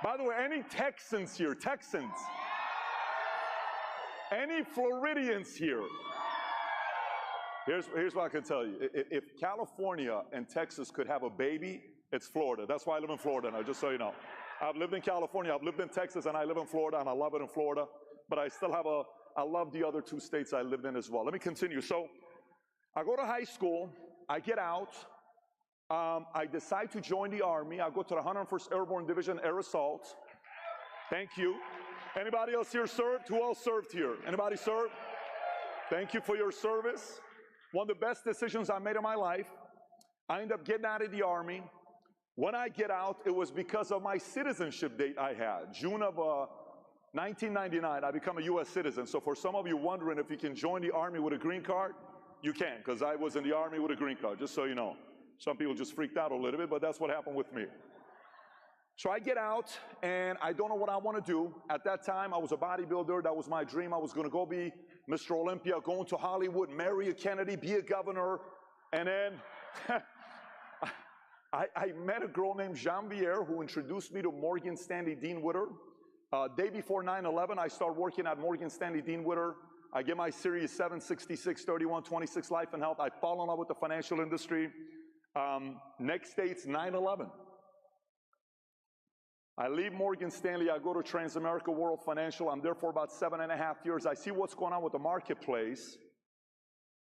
By the way, any Texans here? Texans? Any Floridians here? Here's what I can tell you. If California and Texas could have a baby, it's Florida. That's why I live in Florida now, just so you know. I've lived in California, I've lived in Texas, and I live in Florida, and I love it in Florida. But I still have I love the other 2 states I lived in as well. Let me continue. So I go to high school, I get out, I decide to join the Army. I go to the 101st Airborne Division Air Assault. Thank you. Anybody else here served? Who else served here? Anybody served? Thank you for your service. One of the best decisions I made in my life. I ended up getting out of the Army. When I get out, it was because of my citizenship date I had. June of 1999, I become a U.S. citizen. So for some of you wondering if you can join the Army with a green card, you can, because I was in the Army with a green card, just so you know. Some people just freaked out a little bit, but that's what happened with me. So I get out, and I don't know what I want to do. At that time, I was a bodybuilder. That was my dream. I was going to go be Mr. Olympia, go into Hollywood, marry a Kennedy, be a governor. And then I met a girl named Jean-Pierre who introduced me to Morgan Stanley Dean Witter. Day before 9/11, I start working at Morgan Stanley Dean Witter. I get my Series 7, 66, 31, 26 life and health. I fall in love with the financial industry. Next day, it's 9/11. I leave Morgan Stanley, I go to Transamerica World Financial. I'm there for about 7.5 years. I see what's going on with the marketplace.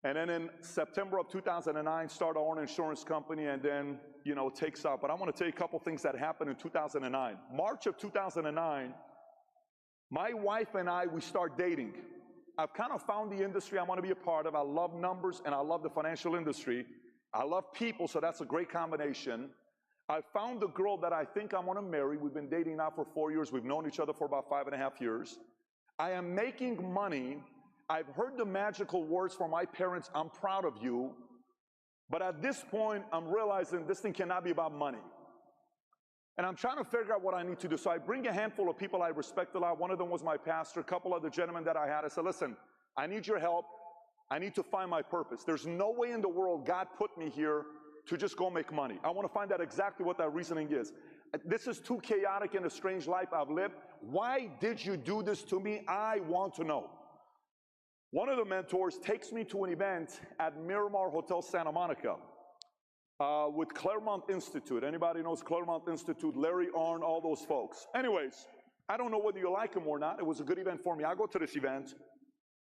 And then in September of 2009, start our own insurance company, and then, it takes off. But I want to tell you a couple things that happened in 2009. March of 2009, my wife and I, we start dating. I've kind of found the industry I want to be a part of. I love numbers, and I love the financial industry. I love people, so that's a great combination. I found the girl that I think I want to marry. We've been dating now for 4 years. We've known each other for about 5.5 years. I am making money. I've heard the magical words from my parents, I'm proud of you. But at this point, I'm realizing this thing cannot be about money. And I'm trying to figure out what I need to do. So I bring a handful of people I respect a lot. One of them was my pastor, a couple of the gentlemen that I had. I said, listen, I need your help. I need to find my purpose. There's no way in the world God put me here to just go make money. I want to find out exactly what that reasoning is. This is too chaotic and a strange life I've lived. Why did you do this to me? I want to know. One of the mentors takes me to an event at Miramar Hotel Santa Monica with Claremont Institute. Anybody knows Claremont Institute? Larry Arnn, all those folks. Anyways, I don't know whether you like him or not. It was a good event for me. I go to this event.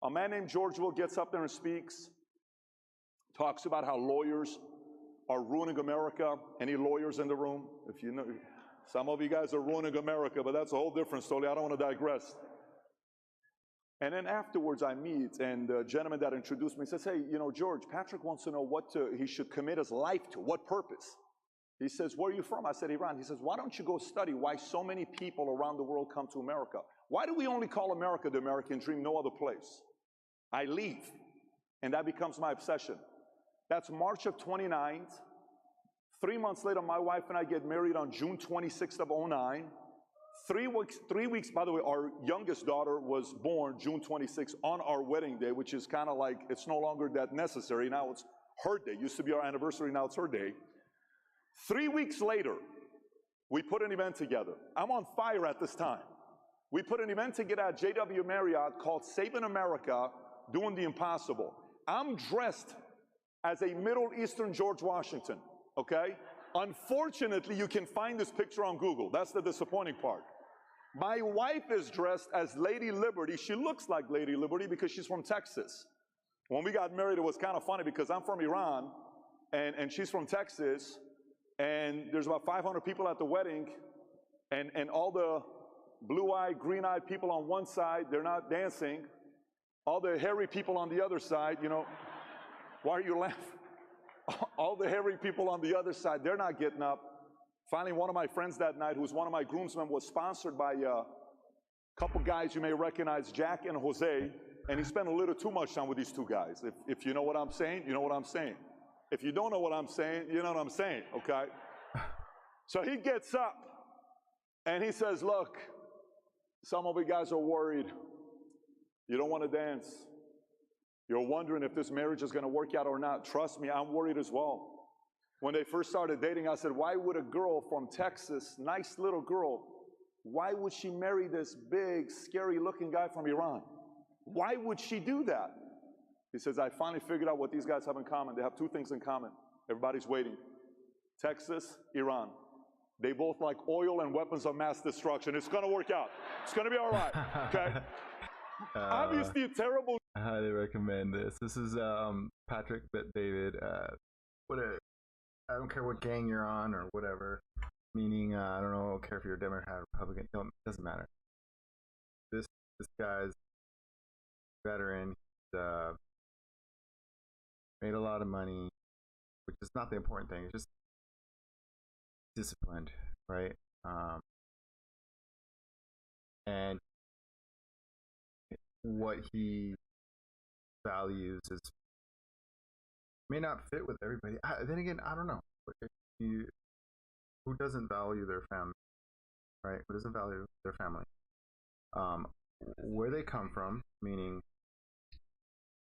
A man named George Will gets up there and speaks, talks about how lawyers are ruining America. Any lawyers in the room? If you know, some of you guys are ruining America, but that's a whole different story. I don't want to digress. And then afterwards I meet, and the gentleman that introduced me says, hey, George, Patrick wants to know what he should commit his life to, what purpose. He says, where are you from? I said, Iran. He says, why don't you go study why so many people around the world come to America? Why do we only call America the American dream, no other place? I leave, and that becomes my obsession. That's March of 29. 3 months later, my wife and I get married on June 26th of 09. 3 weeks, by the way, our youngest daughter was born June 26th on our wedding day, which is kind of like, it's no longer that necessary. Now it's her day. Used to be our anniversary, now it's her day. 3 weeks later, we put an event together. I'm on fire at this time. We put an event together at JW Marriott called Saving America, Doing the Impossible. I'm dressed as a Middle Eastern George Washington, okay? Unfortunately, you can find this picture on Google. That's the disappointing part. My wife is dressed as Lady Liberty. She looks like Lady Liberty because she's from Texas. When we got married, it was kind of funny because I'm from Iran, and she's from Texas, and there's about 500 people at the wedding, and all the blue-eyed, green-eyed people on one side, they're not dancing. All the hairy people on the other side, why are you laughing? All the hairy people on the other side, they're not getting up. Finally, one of my friends that night, who was one of my groomsmen, was sponsored by a couple guys you may recognize, Jack and Jose, and he spent a little too much time with these two guys. If you know what I'm saying, you know what I'm saying. If you don't know what I'm saying, you know what I'm saying, okay? So he gets up, and he says, look, some of you guys are worried. You don't want to dance. You're wondering if this marriage is going to work out or not. Trust me, I'm worried as well. When they first started dating, I said, why would a girl from Texas, nice little girl, why would she marry this big, scary-looking guy from Iran? Why would she do that? He says, I finally figured out what these guys have in common. They have two things in common. Everybody's waiting. Texas, Iran. They both like oil and weapons of mass destruction. It's going to work out. It's going to be all right, okay? Obviously, a terrible.
I highly recommend this. This is Patrick David. I don't care what gang you're on or whatever. Meaning, I don't care if you're a Democrat, Republican. Doesn't matter. This guy's veteran. Made a lot of money, which is not the important thing. It's just disciplined, right? And what he values may not fit with everybody. Then again, I don't know. Who doesn't value their family, right? Who doesn't value their family? Where they come from, meaning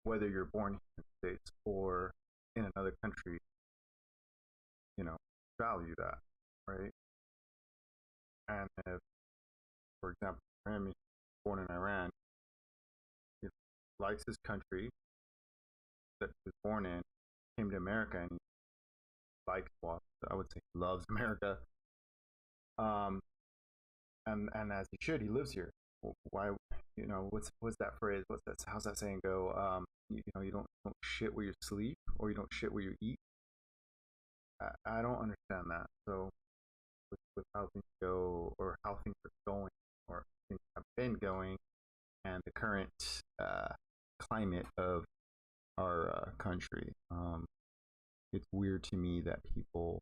whether you're born here in the States or in another country, value that, right? And if, for example, Rami, born in Iran, likes his country that he was born in, came to America, and likes, well, I would say he loves America. Um, and as he should, he lives here. Why, what's that phrase? How's that saying go? You don't shit where you sleep, or you don't shit where you eat. I don't understand that. So with how things go, or how things are going, or things have been going, and the current climate of our country, it's weird to me that people.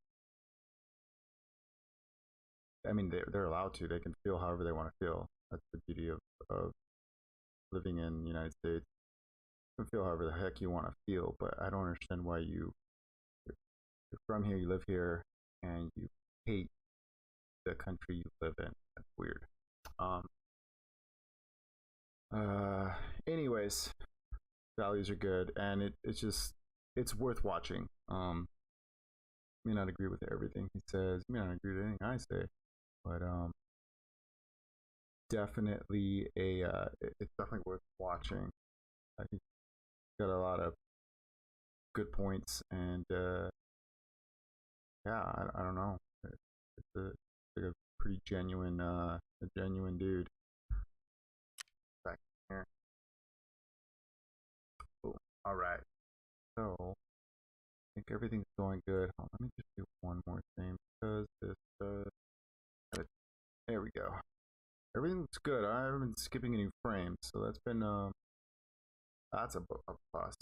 I mean, they're allowed to. They can feel however they want to feel. That's the beauty of living in the United States. You can feel however the heck you want to feel, but I don't understand why you're from here, you live here, and you hate the country you live in. That's weird. Anyways, values are good, and it's worth watching. May not agree with everything he says, may not agree with anything I say, but definitely it's definitely worth watching. He's got a lot of good points, and yeah, I don't know. It's like a pretty genuine, a genuine dude. Back here. Cool. All right. So I think everything's going good. Let me just do one more thing because this. There we go. Everything's good. I haven't been skipping any frames, so that's been that's a plus.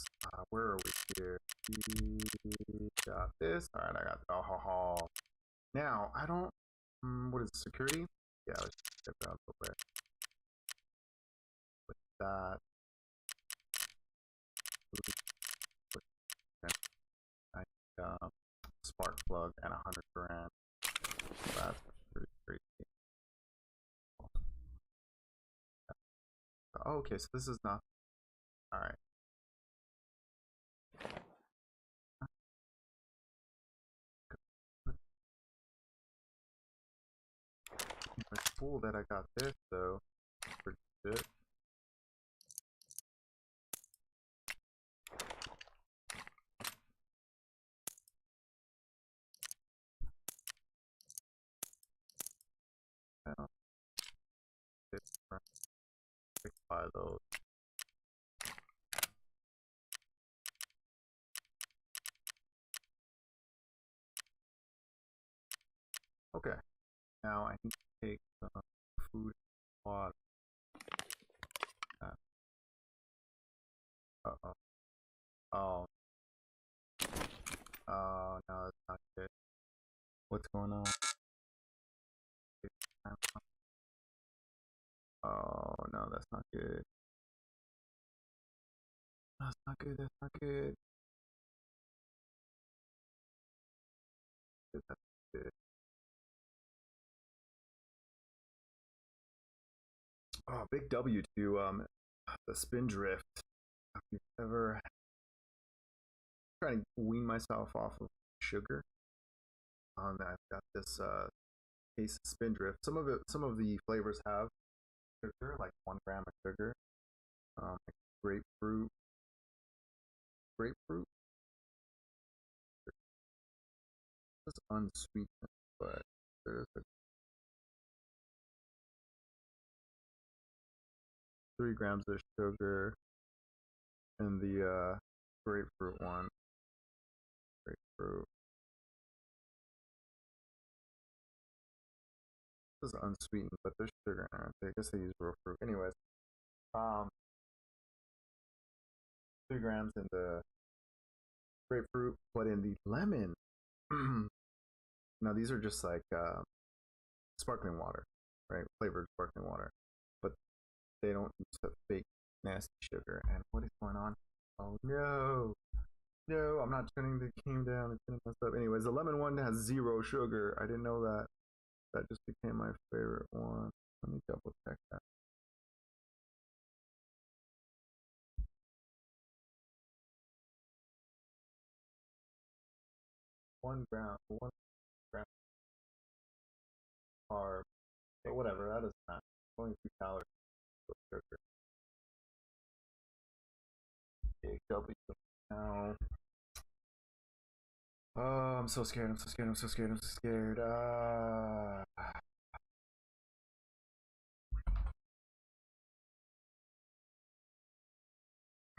Where are we here? We got this. All right, I got Now I don't. What is security? Yeah, let's get that out of the way. With that. Spark plug and 100 grand. That's pretty crazy. Oh, okay, so this is not. All right. It's cool that I got this though. Pretty good. Buy those. Okay. Now I need to take some food and water. Uh-oh. Oh. Oh, no, that's not good. What's going on? Oh, no, that's not good. That's not good, that's not good. That's good. Oh, big W to the spin drift. If you've ever trying to wean myself off of sugar, I've got this case of spin drift. Some of the flavors have sugar, like 1 gram of sugar. Like grapefruit. It's unsweetened, but there's 3 grams of sugar in the grapefruit one. Grapefruit. This is unsweetened, but there's sugar in it. I guess they use real fruit. Anyways, 3 grams in the grapefruit, but in the lemon. Now these are just like sparkling water, right? Flavored sparkling water, but they don't use the fake nasty sugar. And what is going on? Oh no, no! I'm not turning the game down. It's gonna mess up. Anyways, the lemon one has 0 sugar. I didn't know that. That just became my favorite one. Let me double check that. One gram carb, but whatever. That is not only 2 calories of sugar. Big W. Now, Oh, I'm so scared. I'm so scared. I'm so scared. I'm so scared.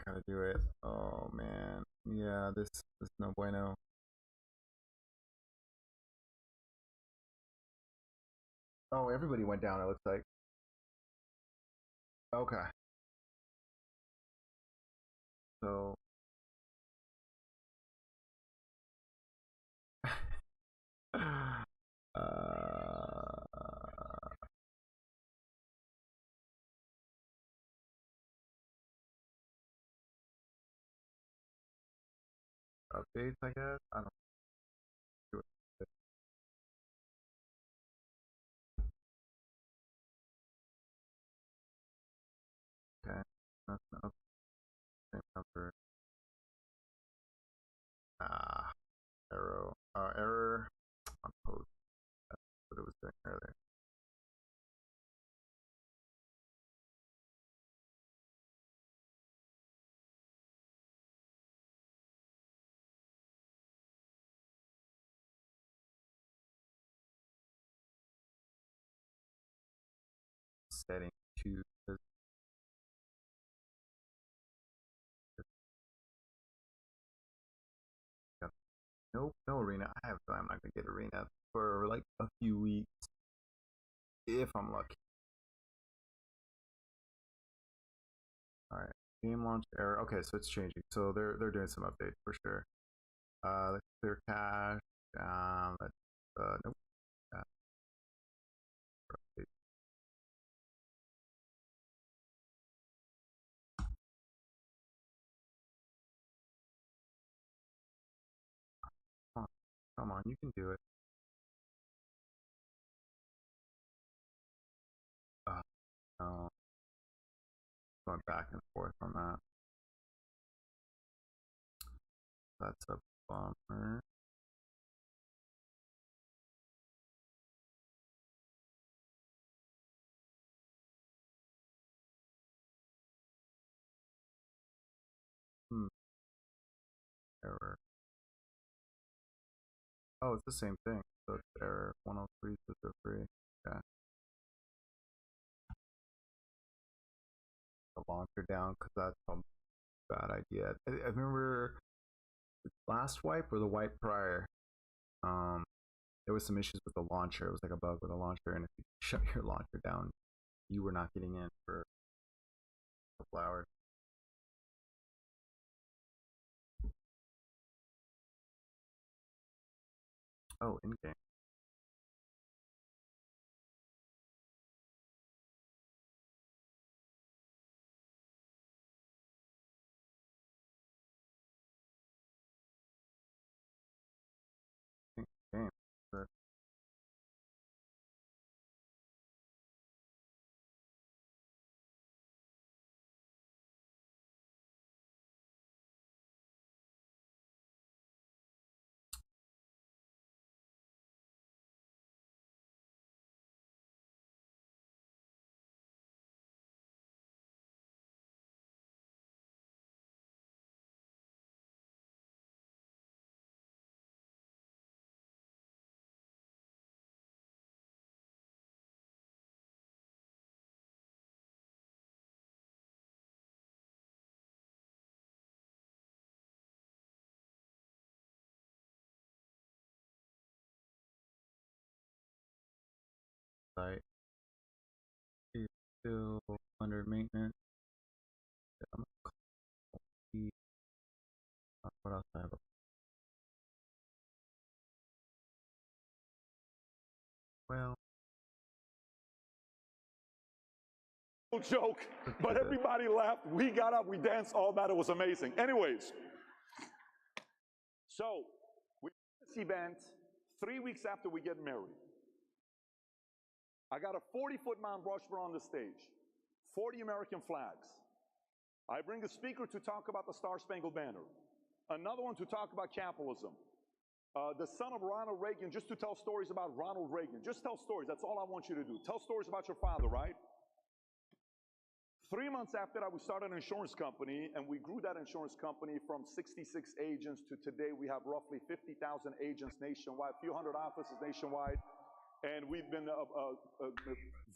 Gotta do it. Oh man. Yeah, this is no bueno. Oh, everybody went down, it looks like. Okay. So updates, I guess. I don't know. Okay. That's not same number. Arrow. Error on post. That's what it was doing earlier. Setting to nope, no arena. I'm not gonna get arena for like a few weeks if I'm lucky. All right, game launch error. Okay, so it's changing. So they're doing some updates for sure. Let's clear cache. Let's nope. Update. Come on, you can do it. No, going back and forth on that. That's a bummer. Error. Oh, it's the same thing. So it's error 103 3. Yeah. The launcher down because that's a bad idea. I remember last wipe or the wipe prior. There was some issues with the launcher. It was like a bug with the launcher, and if you shut your launcher down, you were not getting in for a couple hours. Oh, in game. Game. But site is still under maintenance. I'm gonna what else I have? Well,
Joke, but everybody laughed. We got up, we danced, all that. It was amazing. Anyways, so we did this event 3 weeks after we get married. I got a 40-foot Mount Rushmore on the stage, 40 American flags. I bring a speaker to talk about the Star-Spangled Banner, another one to talk about capitalism, the son of Ronald Reagan, just to tell stories about Ronald Reagan. Just tell stories. That's all I want you to do. Tell stories about your father, right? 3 months after that, we started an insurance company, and we grew that insurance company from 66 agents to today we have roughly 50,000 agents nationwide, a few hundred offices nationwide. And we've been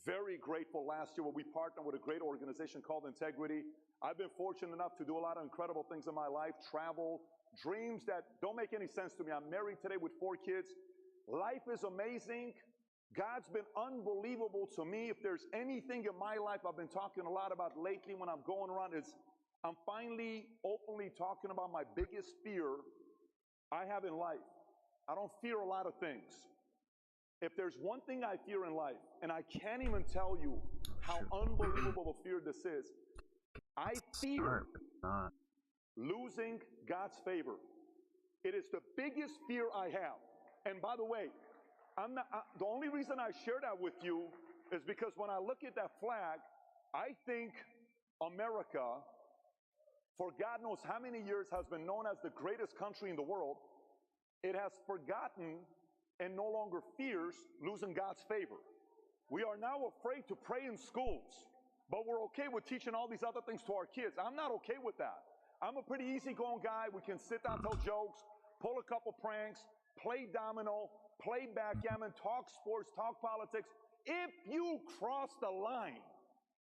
very grateful last year when we partnered with a great organization called Integrity. I've been fortunate enough to do a lot of incredible things in my life, travel, dreams that don't make any sense to me. I'm married today with 4 kids. Life is amazing. God's been unbelievable to me. If there's anything in my life I've been talking a lot about lately when I'm going around is I'm finally openly talking about my biggest fear I have in life. I don't fear a lot of things. If there's one thing I fear in life, and I can't even tell you how unbelievable a fear this is, I fear losing God's favor. It is the biggest fear I have. And by the way, the only reason I share that with you is because when I look at that flag, I think America, for God knows how many years, has been known as the greatest country in the world. It has forgotten and no longer fears losing God's favor. We are now afraid to pray in schools, but we're okay with teaching all these other things to our kids. I'm not okay with that. I'm a pretty easygoing guy. We can sit down, tell jokes, pull a couple pranks, play domino, play backgammon, talk sports, talk politics. If you cross the line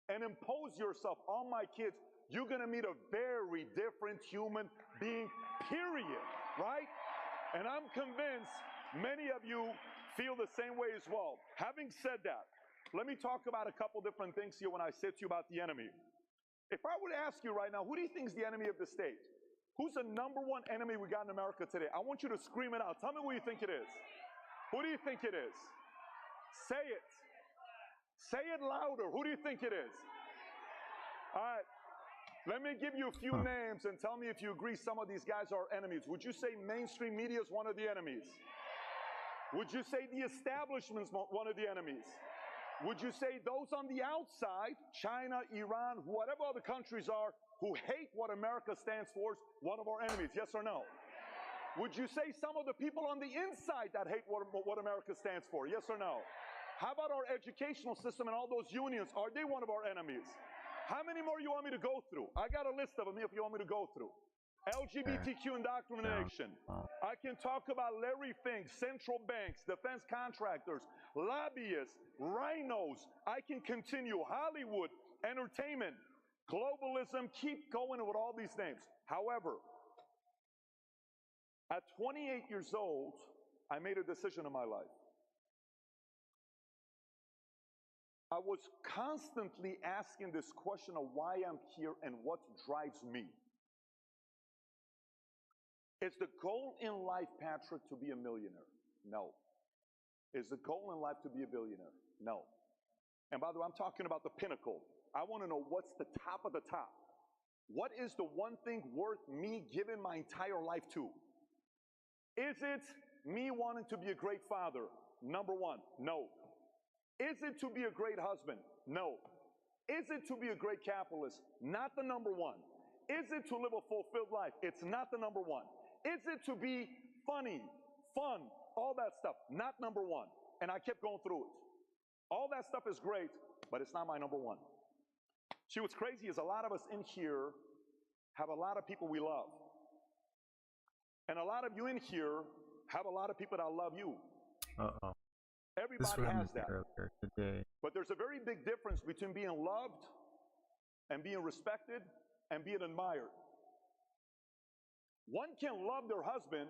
and impose yourself on my kids, you're going to meet a very different human being, period, right? And I'm convinced many of you feel the same way as well. Having said that, let me talk about a couple different things here when I say to you about the enemy. If I were to ask you right now, who do you think is the enemy of the state? Who's the number one enemy we got in America today? I want you to scream it out. Tell me who you think it is. Who do you think it is? Say it. Say it louder. Who do you think it is? All right. Let me give you a few names and tell me if you agree some of these guys are enemies. Would you say mainstream media is one of the enemies? Would you say the establishment is one of the enemies? Would you say those on the outside, China, Iran, whatever other countries are, who hate what America stands for, is one of our enemies? Yes or no? Would you say some of the people on the inside that hate what America stands for? Yes or no? How about our educational system and all those unions? Are they one of our enemies? How many more you want me to go through? I got a list of them if you want me to go through. LGBTQ indoctrination. I can talk about Larry Fink, central banks, defense contractors, lobbyists, rhinos. I can continue. Hollywood, entertainment, globalism, keep going with all these names. However, at 28 years old, I made a decision in my life. I was constantly asking this question of why I'm here and what drives me. Is the goal in life, Patrick, to be a millionaire? No. Is the goal in life to be a billionaire? No. And by the way, I'm talking about the pinnacle. I want to know what's the top of the top. What is the one thing worth me giving my entire life to? Is it me wanting to be a great father? Number one, no. Is it to be a great husband? No. Is it to be a great capitalist? Not the number one. Is it to live a fulfilled life? It's not the number one. Is it to be funny, fun, all that stuff? Not number one. And I kept going through it. All that stuff is great, but it's not my number one. See, what's crazy is a lot of us in here have a lot of people we love. And a lot of you in here have a lot of people that love you.
Uh-oh.
Everybody has that.
Today.
But there's a very big difference between being loved and being respected and being admired. One can love their husband,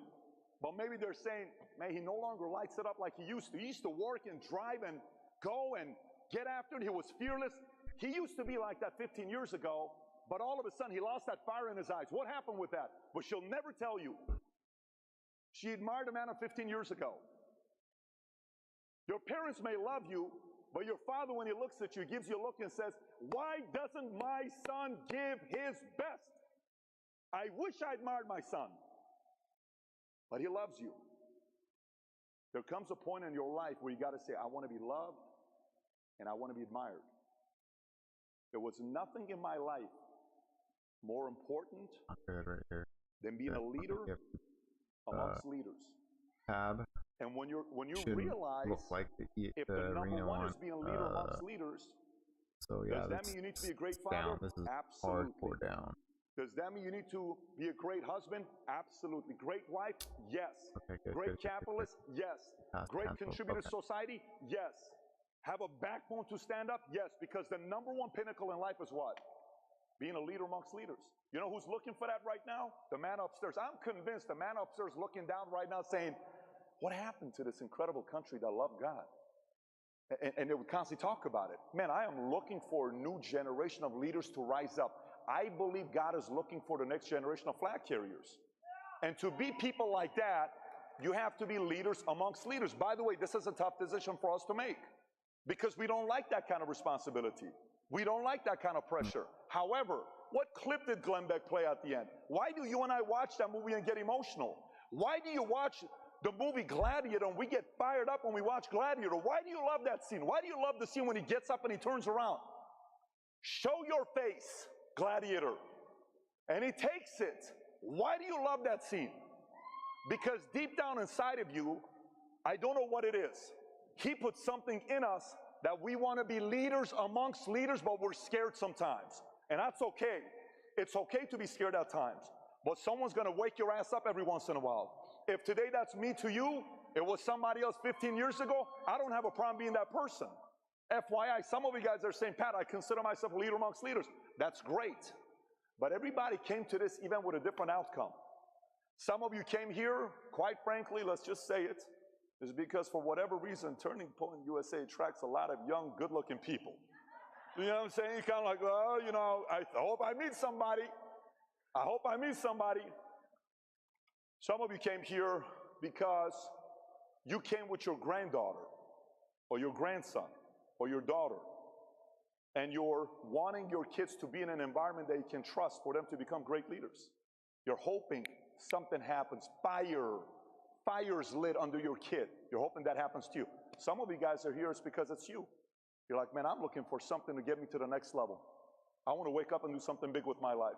but maybe they're saying, man, he no longer lights it up like he used to. He used to work and drive and go and get after it. He was fearless. He used to be like that 15 years ago, but all of a sudden he lost that fire in his eyes. What happened with that? But she'll never tell you. She admired a man of 15 years ago. Your parents may love you, but your father, when he looks at you, gives you a look and says, why doesn't my son give his best? I wish I admired my son, but he loves you. There comes a point in your life where you got to say, I want to be loved and I want to be admired. There was nothing in my life more important than being a leader amongst leaders.
Tab.
And when you realize
look like
if the number one is being a leader amongst leaders,
So yeah,
Does that
that's
mean you need to be a great father?
down. This is
Absolutely.
hardcore down.
Does that mean you need to be a great husband? Absolutely. Great wife? Yes.
Okay, good,
Great
good, good,
capitalist? Yes.
Pass,
Great
cancel,
contributor
okay.
to society? Yes. Have a backbone to stand up? Yes. Because the number one pinnacle in life is what? Being a leader amongst leaders. You know who's looking for that right now? The man upstairs. I'm convinced the man upstairs looking down right now saying, what happened to this incredible country that loved God? And they would constantly talk about it. Man, I am looking for a new generation of leaders to rise up. I believe God is looking for the next generation of flag carriers. And to be people like that, you have to be leaders amongst leaders. By the way, this is a tough decision for us to make because we don't like that kind of responsibility. We don't like that kind of pressure. However, what clip did Glenn Beck play at the end? Why do you and I watch that movie and get emotional? Why do you watch the movie Gladiator and we get fired up when we watch Gladiator? Why do you love that scene? Why do you love the scene when he gets up and he turns around? Show your face, Gladiator. And he takes it. Why do you love that scene? Because deep down inside of you, I don't know what it is. He put something in us that we want to be leaders amongst leaders, but we're scared sometimes. And that's okay. It's okay to be scared at times. But someone's going to wake your ass up every once in a while. If today that's me to you, it was somebody else 15 years ago, I don't have a problem being that person. FYI, some of you guys are saying, Pat, I consider myself a leader amongst leaders. That's great. But everybody came to this event with a different outcome. Some of you came here, quite frankly, let's just say it, is because for whatever reason, Turning Point USA attracts a lot of young, good-looking people. You know what I'm saying? You're kind of like, well, you know, I hope I meet somebody. I hope I meet somebody. Some of you came here because you came with your granddaughter or your grandson or your daughter, and you're wanting your kids to be in an environment that you can trust for them to become great leaders. You're hoping something happens. Fire's lit under your kid. You're hoping that happens to you. Some of you guys are here, it's because it's you. You're like, man, I'm looking for something to get me to the next level. I want to wake up and do something big with my life.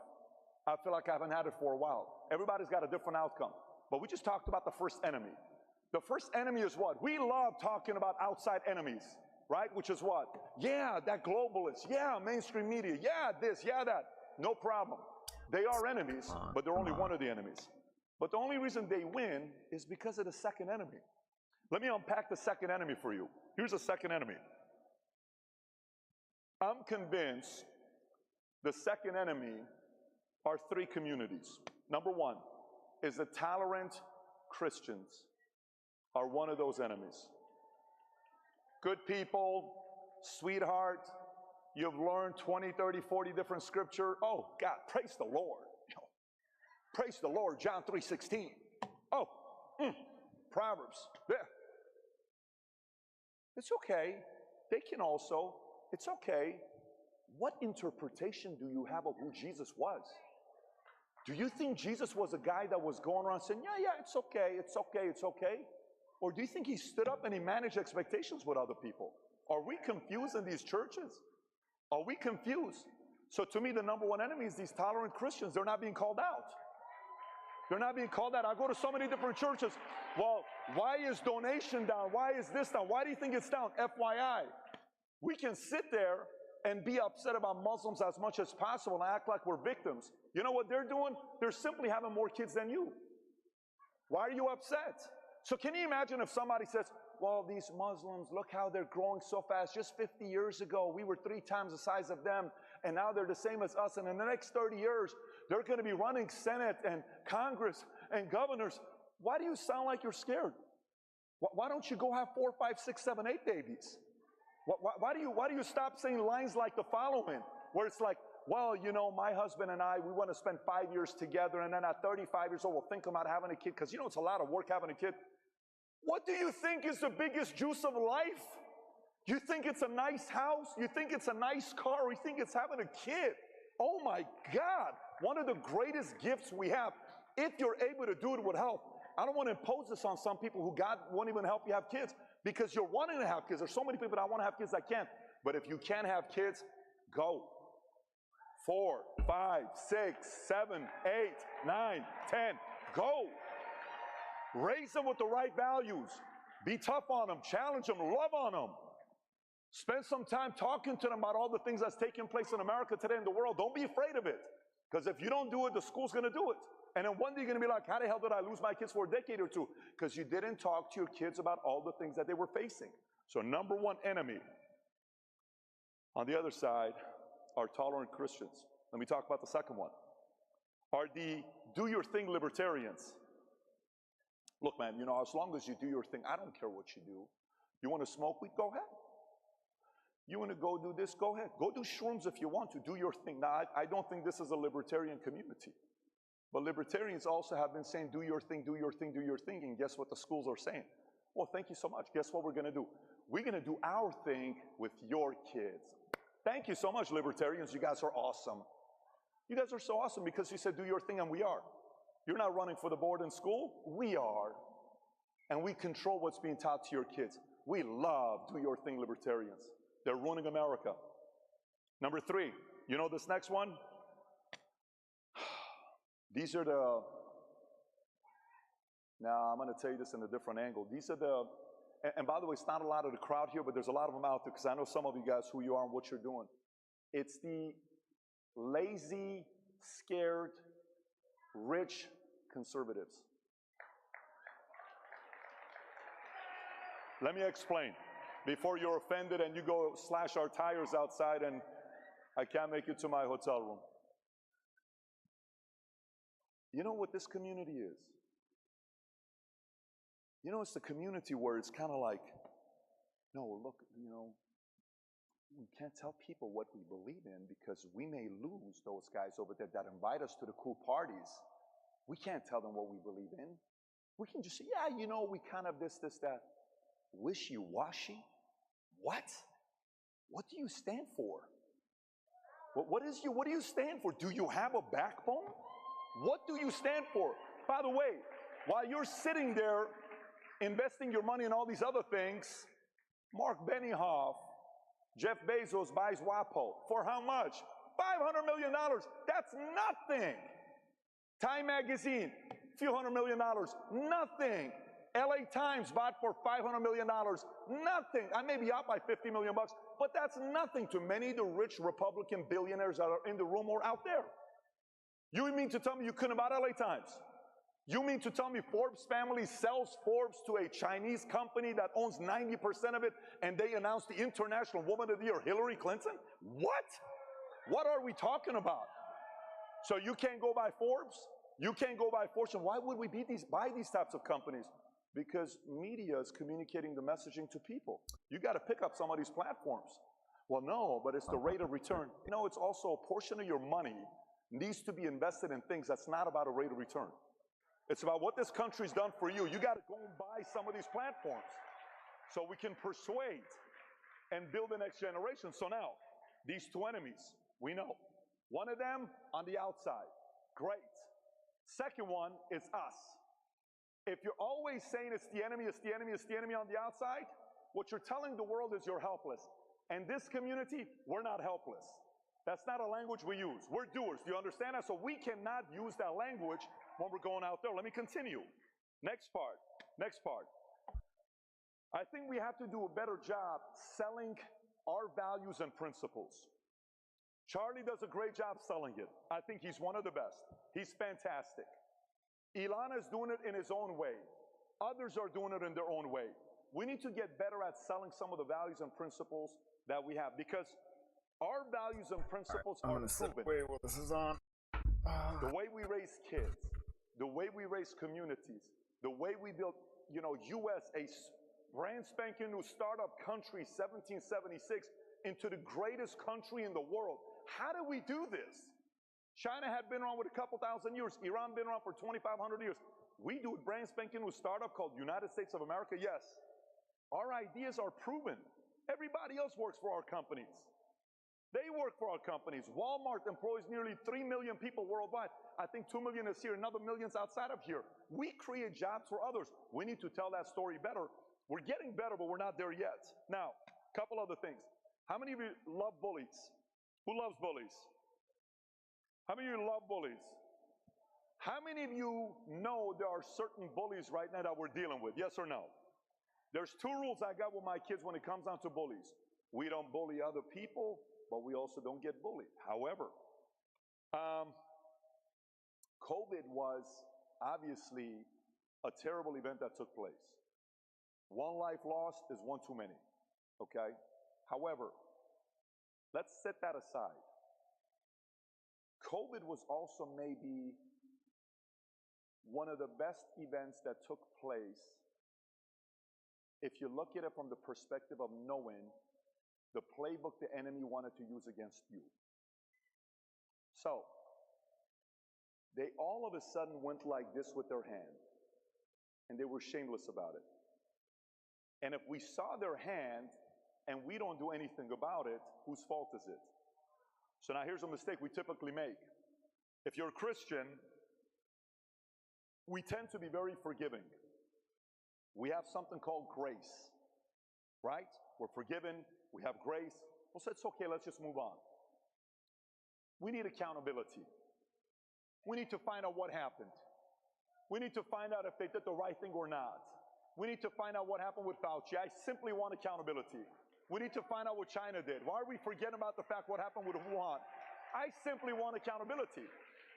I feel like I haven't had it for a while. Everybody's got a different outcome. But we just talked about the first enemy. The first enemy is what? We love talking about outside enemies, right? Which is what? Yeah, that globalist. Yeah, mainstream media. Yeah, this, yeah, that. No problem. They are enemies, but they're only one of the enemies. But the only reason they win is because of the second enemy. Let me unpack the second enemy for you. Here's the second enemy. I'm convinced the second enemy are three communities. Number one is the tolerant Christians are one of those enemies. Good people, sweetheart, you've learned 20, 30, 40 different scripture. Oh, God, praise the Lord. Praise the Lord, John 3:16. Oh, Proverbs. Yeah. It's okay. They can also, it's okay. What interpretation do you have of who Jesus was? Do you think Jesus was a guy that was going around saying, yeah, it's okay, it's okay, it's okay? Or do you think he stood up and he managed expectations with other people? Are we confused in these churches? Are we confused? So to me, the number one enemy is these tolerant Christians. They're not being called out. They're not being called out. I go to so many different churches. Well, why is donation down? Why is this down? Why do you think it's down? FYI. We can sit there and be upset about Muslims as much as possible and act like we're victims. You know what they're doing? They're simply having more kids than you. Why are you upset? So can you imagine if somebody says, well, these Muslims, look how they're growing so fast. Just 50 years ago, we were 3 times the size of them, and now they're the same as us. And in the next 30 years, they're going to be running Senate and Congress and governors. Why do you sound like you're scared? Why don't you go have 4, 5, 6, 7, 8 babies? Why do you stop saying lines like the following, where it's like, well, you know, my husband and I, we want to spend 5 years together, and then at 35 years old, we'll think about having a kid, because, you know, it's a lot of work having a kid. What do you think is the biggest juice of life? You think it's a nice house? You think it's a nice car? Or you think it's having a kid? Oh my God, one of the greatest gifts we have, if you're able to do it with help. I don't want to impose this on some people who God won't even help you have kids, because you're wanting to have kids. There's so many people that want to have kids that can't. But if you can't have kids, go. 4, 5, 6, 7, 8, 9, 10, go. Raise them with the right values. Be tough on them, challenge them, love on them. Spend some time talking to them about all the things that's taking place in America today in the world. Don't be afraid of it. Because if you don't do it, the school's going to do it. And then one day you're going to be like, how the hell did I lose my kids for a decade or two? Because you didn't talk to your kids about all the things that they were facing. So number one enemy on the other side are tolerant Christians. Let me talk about the second one. Are the do your thing libertarians. Look, man, as long as you do your thing, I don't care what you do. You want to smoke weed? Go ahead. You want to go do this? Go ahead. Go do shrooms if you want to. Do your thing. Now, I don't think this is a libertarian community. But libertarians also have been saying, do your thing, do your thing, do your thing. And guess what the schools are saying? Well, thank you so much. Guess what we're going to do? We're going to do our thing with your kids. Thank you so much, libertarians. You guys are awesome. You guys are so awesome because you said do your thing, and we are. You're not running for the board in school. We are. And we control what's being taught to your kids. We love do your thing libertarians. They're ruining America. Number three, you know this next one? These are the, now I'm going to tell you this in a different angle. These are the, and by the way, it's not a lot of the crowd here, but there's a lot of them out there because I know some of you guys who you are and what you're doing. It's the lazy, scared, rich conservatives. Let me explain before you're offended and you go slash our tires outside and I can't make it to my hotel room. You know what this community is? It's the community where it's kind of like, no, look, we can't tell people what we believe in because we may lose those guys over there that invite us to the cool parties. We can't tell them what we believe in. We can just say, yeah, we kind of this, that. Wishy-washy? What? What do you stand for? What do you stand for? Do you have a backbone? What do you stand for? By the way, while you're sitting there investing your money in all these other things, Mark Benioff, Jeff Bezos buys WAPO. For how much? $500 million. That's nothing. Time Magazine, few $100 million. Nothing. LA Times bought for $500 million. Nothing. I may be out by $50 million, but that's nothing to many of the rich Republican billionaires that are in the room or out there. You mean to tell me you couldn't have bought LA Times? You mean to tell me Forbes family sells Forbes to a Chinese company that owns 90% of it and they announced the International Woman of the Year, Hillary Clinton? What? What are we talking about? So you can't go by Forbes? You can't go by Fortune. Why would we buy these types of companies? Because media is communicating the messaging to people. You got to pick up some of these platforms. Well, no, but it's the rate of return. It's also a portion of your money needs to be invested in things that's not about a rate of return. It's about what this country's done for you. You got to go and buy some of these platforms so we can persuade and build the next generation. So now, these two enemies, we know. One of them on the outside. Great. Second one is us. If you're always saying it's the enemy, it's the enemy, it's the enemy on the outside, what you're telling the world is you're helpless. And this community, we're not helpless. That's not a language we use. We're doers. Do you understand that? So we cannot use that language when we're going out there. Let me continue. Next part. I think we have to do a better job selling our values and principles. Charlie does a great job selling it. I think he's one of the best. He's fantastic. Ilana is doing it in his own way. Others are doing it in their own way. We need to get better at selling some of the values and principles that we have because our values and principles are proven.
Wait, well, this is on.
The way we raise kids, the way we raise communities, the way we built, U.S., a brand spanking new startup country, 1776, into the greatest country in the world. How do we do this? China had been around with a couple thousand years. Iran been around for 2,500 years. We do a brand spanking new startup called United States of America. Yes, our ideas are proven. Everybody else works for our companies. They work for our companies. Walmart employs nearly 3 million people worldwide. I think 2 million is here, another million's outside of here. We create jobs for others. We need to tell that story better. We're getting better, but we're not there yet. Now, a couple other things. How many of you love bullies? Who loves bullies? How many of you love bullies? How many of you know there are certain bullies right now that we're dealing with? Yes or no? There's two rules I got with my kids when it comes down to bullies. We don't bully other people, but we also don't get bullied. However, COVID was obviously a terrible event that took place. One life lost is one too many, okay? However, let's set that aside. COVID was also maybe one of the best events that took place if you look at it from the perspective of knowing the playbook the enemy wanted to use against you. So, they all of a sudden went like this with their hand, and they were shameless about it. And if we saw their hand and we don't do anything about it, whose fault is it? So now here's a mistake we typically make. If you're a Christian, we tend to be very forgiving. We have something called grace, right? We're forgiven, we have grace. Well, so it's okay, let's just move on. We need accountability. We need to find out what happened. We need to find out if they did the right thing or not. We need to find out what happened with Fauci. I simply want accountability. We need to find out what China did. Why are we forgetting about the fact what happened with Wuhan? I simply want accountability.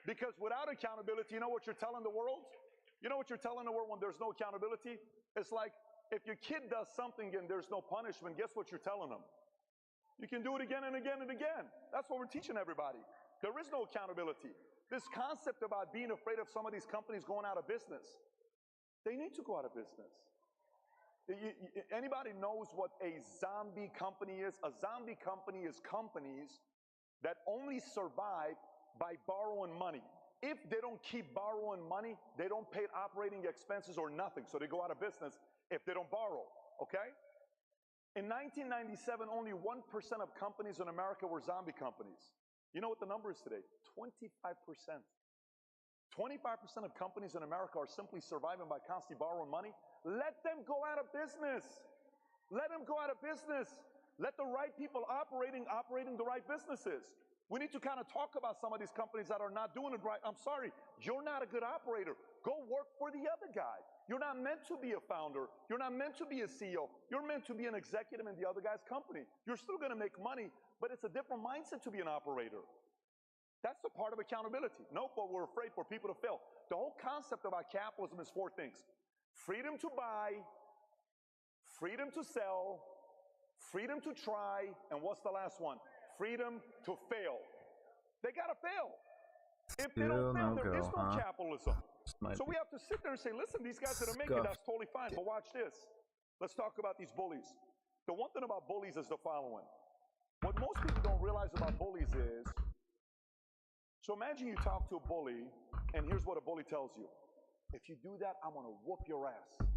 Because without accountability, you know what you're telling the world? You know what you're telling the world when there's no accountability? It's like if your kid does something and there's no punishment, guess what you're telling them? You can do it again and again and again. That's what we're teaching everybody. There is no accountability. This concept about being afraid of some of these companies going out of business, they need to go out of business. Anybody knows what a zombie company is? A zombie company is companies that only survive by borrowing money. If they don't keep borrowing money, they don't pay operating expenses or nothing, so they go out of business if they don't borrow, okay? In 1997, only 1% of companies in America were zombie companies. You know what the number is today? 25%. 25% of companies in America are simply surviving by constantly borrowing money. Let them go out of business. Let them go out of business. Let the right people operating the right businesses. We need to kind of talk about some of these companies that are not doing it right. I'm sorry, you're not a good operator. Go work for the other guy. You're not meant to be a founder. You're not meant to be a CEO. You're meant to be an executive in the other guy's company. You're still going to make money, but it's a different mindset to be an operator. That's the part of accountability. Nope, but we're afraid for people to fail. The whole concept about capitalism is 4 things. Freedom to buy, freedom to sell, freedom to try, and what's the last one? Freedom to fail. They gotta fail. If they don't fail, there is no capitalism. So we have to sit there and say, listen, these guys that are making it, that's totally fine, but watch this. Let's talk about these bullies. The one thing about bullies is the following. What most people don't realize about bullies is, so imagine you talk to a bully, and here's what a bully tells you. If you do that, I'm gonna whoop your ass.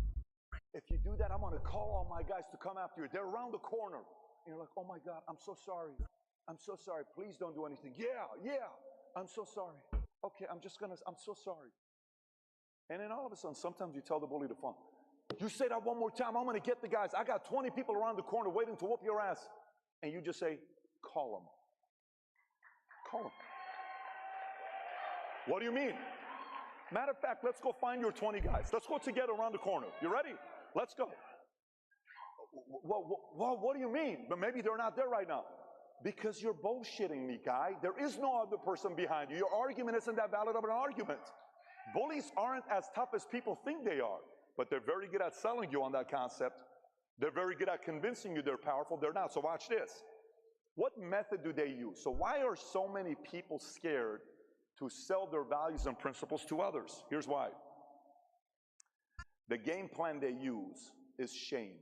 If you do that, I'm gonna call all my guys to come after you. They're around the corner. And you're like, oh my God, I'm so sorry. I'm so sorry, please don't do anything. Yeah, I'm so sorry. Okay, I'm so sorry. And then all of a sudden, sometimes you tell the bully to phone, you say that one more time, I'm gonna get the guys. I got 20 people around the corner waiting to whoop your ass. And you just say, call them. Call them. What do you mean? Matter of fact, let's go find your 20 guys. Let's go together around the corner. You ready? Let's go. What do you mean? But maybe they're not there right now. Because you're bullshitting me, guy. There is no other person behind you. Your argument isn't that valid of an argument. Bullies aren't as tough as people think they are, but they're very good at selling you on that concept. They're very good at convincing you they're powerful. They're not. So watch this. What method do they use? So why are so many people scared to sell their values and principles to others? Here's why. The game plan they use is shame.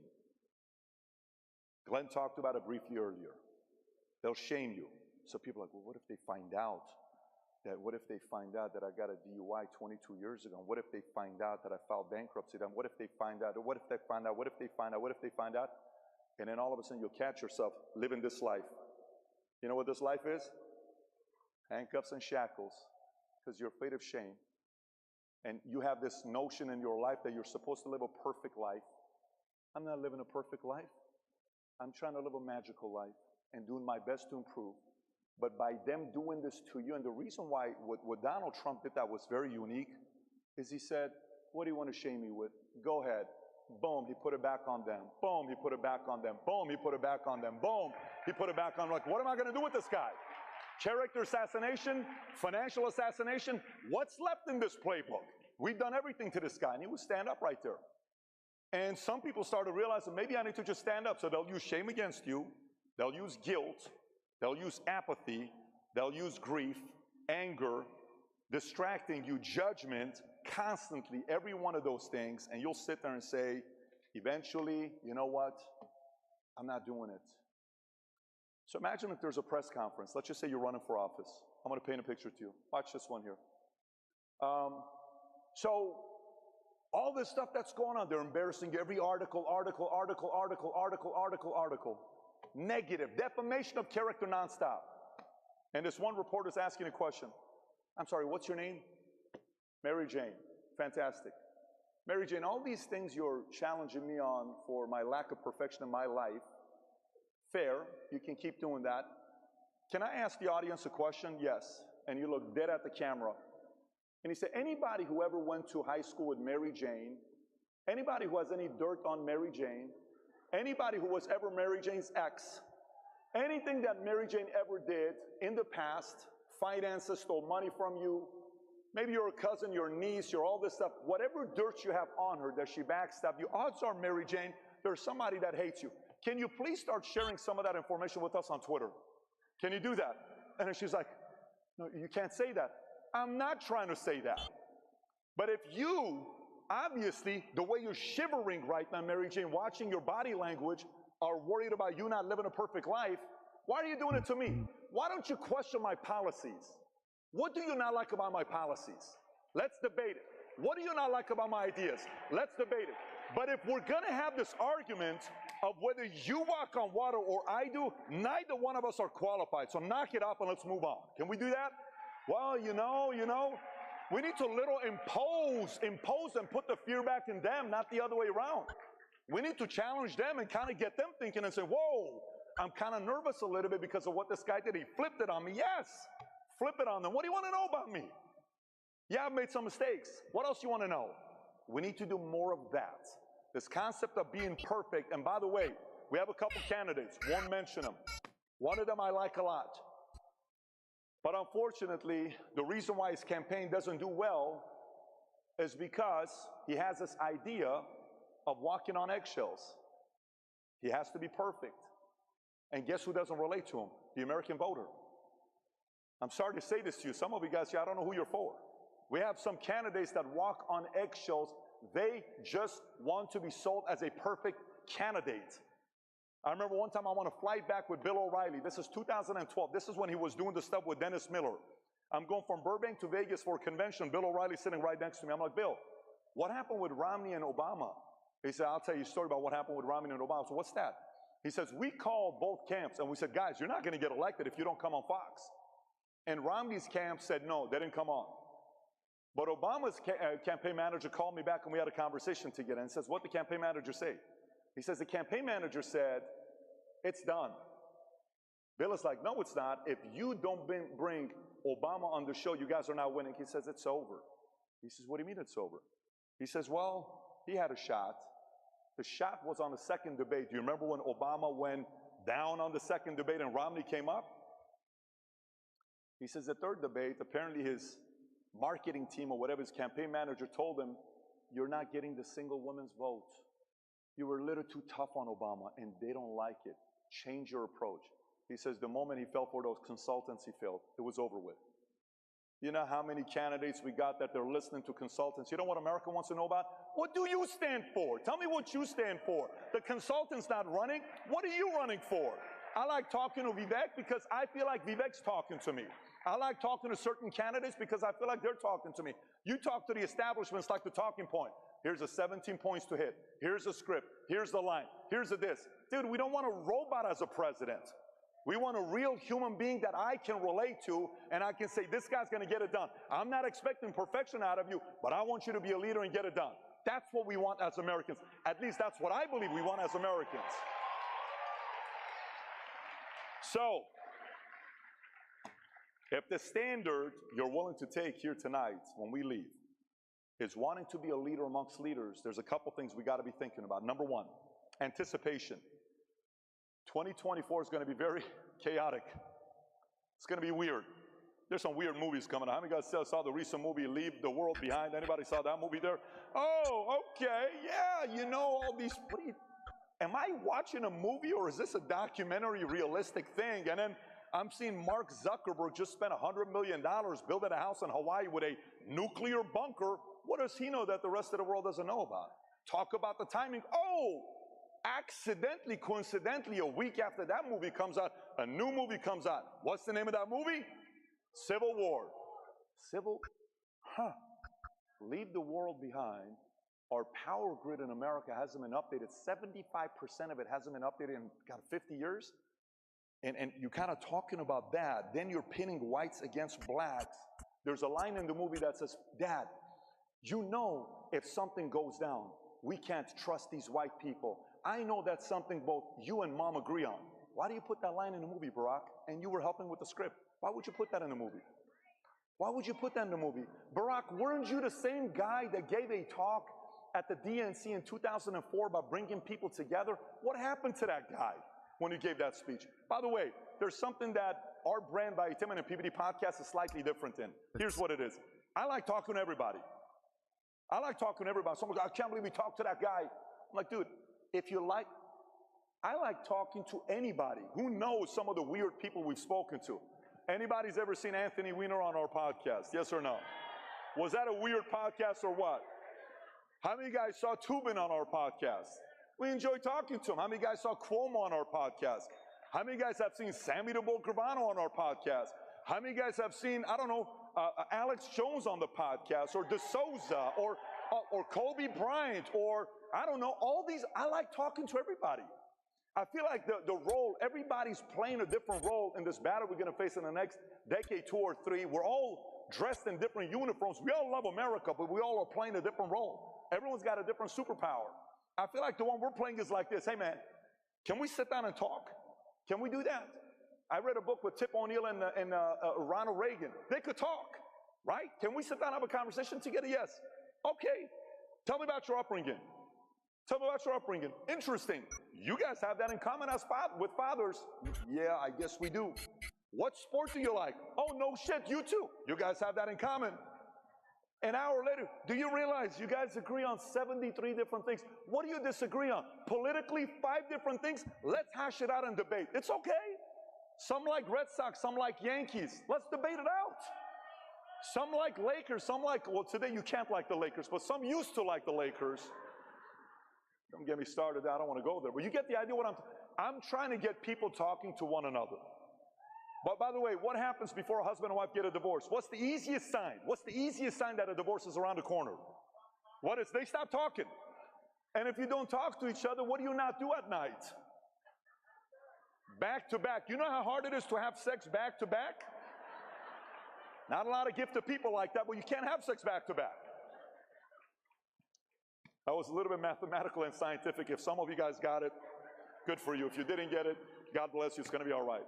Glenn talked about it briefly earlier. They'll shame you. So people are like, well, what if they find out that I got a DUI 22 years ago? What if they find out that I filed bankruptcy? Then what if they find out? What if they find out? What if they find out? What if they find out? And then all of a sudden you'll catch yourself living this life. You know what this life is? Handcuffs and shackles, because you're afraid of shame. And you have this notion in your life that you're supposed to live a perfect life. I'm not living a perfect life. I'm trying to live a magical life and doing my best to improve. But by them doing this to you, and the reason why what Donald Trump did that was very unique, is he said, what do you want to shame me with? Go ahead. Boom, he put it back on them. Boom, he put it back on them. Boom, he put it back on them. Boom, he put it back on. Like, what am I going to do with this guy? Character assassination, financial assassination. What's left in this playbook? We've done everything to this guy, and he would stand up right there. And some people started realizing, maybe I need to just stand up. So they'll use shame against you. They'll use guilt. They'll use apathy. They'll use grief, anger, distracting you, judgment, constantly, every one of those things. And you'll sit there and say, eventually, you know what? I'm not doing it. So imagine if there's a press conference. Let's just say you're running for office. I'm going to paint a picture to you. Watch this one here. So all this stuff that's going on, they're embarrassing you. Every article. Negative, defamation of character nonstop. And this one reporter's asking a question. I'm sorry, what's your name? Mary Jane. Fantastic. Mary Jane, all these things you're challenging me on for my lack of perfection in my life, fair, you can keep doing that. Can I ask the audience a question? Yes. And you look dead at the camera. And he said, anybody who ever went to high school with Mary Jane, anybody who has any dirt on Mary Jane, anybody who was ever Mary Jane's ex, anything that Mary Jane ever did in the past, finances, stole money from you, maybe you're a cousin, your niece, you're all this stuff, whatever dirt you have on her that she backstabbed you, odds are, Mary Jane, there's somebody that hates you. Can you please start sharing some of that information with us on Twitter? Can you do that? And then she's like, no, you can't say that. I'm not trying to say that. But if you, obviously, the way you're shivering right now, Mary Jane, watching your body language, are worried about you not living a perfect life, why are you doing it to me? Why don't you question my policies? What do you not like about my policies? Let's debate it. What do you not like about my ideas? Let's debate it. But if we're going to have this argument of whether you walk on water or I do, neither one of us are qualified. So knock it up and let's move on. Can we do that? Well, you know, we need to impose and put the fear back in them, not the other way around. We need to challenge them and kind of get them thinking and say, whoa, I'm kind of nervous a little bit because of what this guy did. He flipped it on me. Yes, flip it on them. What do you want to know about me? Yeah, I've made some mistakes. What else do you want to know? We need to do more of that. This concept of being perfect. And by the way, we have a couple candidates. Won't mention them. One of them I like a lot. But unfortunately, the reason why his campaign doesn't do well is because he has this idea of walking on eggshells. He has to be perfect. And guess who doesn't relate to him? The American voter. I'm sorry to say this to you. Some of you guys, I don't know who you're for. We have some candidates that walk on eggshells. They just want to be sold as a perfect candidate. I remember one time I won a flight back with Bill O'Reilly. This is 2012. This is when he was doing the stuff with Dennis Miller. I'm going from Burbank to Vegas for a convention. Bill O'Reilly sitting right next to me. I'm like, Bill, what happened with Romney and Obama? He said, I'll tell you a story about what happened with Romney and Obama. So what's that? He says, we called both camps and we said, guys, you're not going to get elected if you don't come on Fox. And Romney's camp said no, they didn't come on. But Obama's campaign manager called me back and we had a conversation together and says, what did the campaign manager say? He says, the campaign manager said, it's done. Bill is like, no, it's not. If you don't bring Obama on the show, you guys are not winning. He says, it's over. He says, what do you mean it's over? He says, well, he had a shot. The shot was on the second debate. Do you remember when Obama went down on the second debate and Romney came up? He says the third debate, apparently his marketing team or whatever, his campaign manager told him, you're not getting the single woman's vote. You were a little too tough on Obama and they don't like it. Change your approach. He says the moment he fell for those consultants, he failed. It was over with. You know how many candidates we got that they're listening to consultants? You know what America wants to know about? What do you stand for? Tell me what you stand for. The consultant's not running. What are you running for? I like talking to Vivek because I feel like Vivek's talking to me. I like talking to certain candidates because I feel like they're talking to me. You talk to the establishments like the talking point. Here's the 17 points to hit. Here's the script. Here's the line. Here's the this. Dude, we don't want a robot as a president. We want a real human being that I can relate to and I can say, this guy's going to get it done. I'm not expecting perfection out of you, but I want you to be a leader and get it done. That's what we want as Americans. At least that's what I believe we want as Americans. So, if the standard you're willing to take here tonight when we leave is wanting to be a leader amongst leaders, there's a couple things we got to be thinking about. Number one, anticipation. 2024 is going to be very chaotic. It's going to be weird. There's some weird movies coming out. How many guys saw the recent movie, Leave the World Behind? Anybody saw that movie there? Oh, okay, yeah, you know all these, am I watching a movie or is this a documentary realistic thing? And then I'm seeing Mark Zuckerberg just spent $100 million building a house in Hawaii with a nuclear bunker. What does he know that the rest of the world doesn't know about? Talk about the timing. Oh, accidentally, coincidentally, a week after that movie comes out, a new movie comes out. What's the name of that movie? Civil War. Leave the world behind. Our power grid in America hasn't been updated. 75% of it hasn't been updated in 50 years. And you're kind of talking about that. Then you're pinning whites against blacks. There's a line in the movie that says, Dad, you know if something goes down, we can't trust these white people. I know that's something both you and Mom agree on. Why do you put that line in the movie, Barack? And you were helping with the script. Why would you put that in the movie? Why would you put that in the movie? Barack, weren't you the same guy that gave a talk at the DNC in 2004 about bringing people together? What happened to that guy when he gave that speech? By the way, there's something that our brand by Tim and PBD podcast is slightly different in. Here's what it is. I like talking to everybody. I like talking to everybody. Someone goes, I can't believe we talked to that guy. I'm like, dude, if you like, I like talking to anybody. Who knows some of the weird people we've spoken to? Anybody's ever seen Anthony Weiner on our podcast? Yes or no? Was that a weird podcast or what? How many guys saw Tubin on our podcast? We enjoy talking to him. How many guys saw Cuomo on our podcast? How many guys have seen Sammy DeBoer Gravano on our podcast? How many guys have seen, I don't know, Alex Jones on the podcast, or DeSouza, or Kobe Bryant, or I don't know, all these? I like talking to everybody. I feel like the role, everybody's playing a different role in this battle we're going to face in the next decade, 2 or 3. We're all dressed in different uniforms. We all love America, but we all are playing a different role. Everyone's got a different superpower. I feel like the one we're playing is like this. Hey, man, can we sit down and talk? Can we do that? I read a book with Tip O'Neill and Ronald Reagan. They could talk, right? Can we sit down and have a conversation together? Yes. Okay. Tell me about your upbringing. Tell me about your upbringing. Interesting. You guys have that in common as with fathers. Yeah, I guess we do. What sport do you like? Oh, no shit, you too. You guys have that in common. An hour later, do you realize you guys agree on 73 different things? What do you disagree on? Politically, 5 different things? Let's hash it out and debate. It's okay. Some like Red Sox, some like Yankees. Let's debate it out. Some like Lakers, some like, well, today you can't like the Lakers, but some used to like the Lakers. Don't get me started, I don't want to go there. But you get the idea what I'm trying to get people talking to one another. But by the way, what happens before a husband and wife get a divorce? What's the easiest sign? What's the easiest sign that a divorce is around the corner? What is? They stop talking. And if you don't talk to each other, what do you not do at night? Back to back. You know how hard it is to have sex back to back? Not a lot of gifted people like that, but you can't have sex back to back. That was a little bit mathematical and scientific. If some of you guys got it, good for you. If you didn't get it, God bless you. It's going to be all right.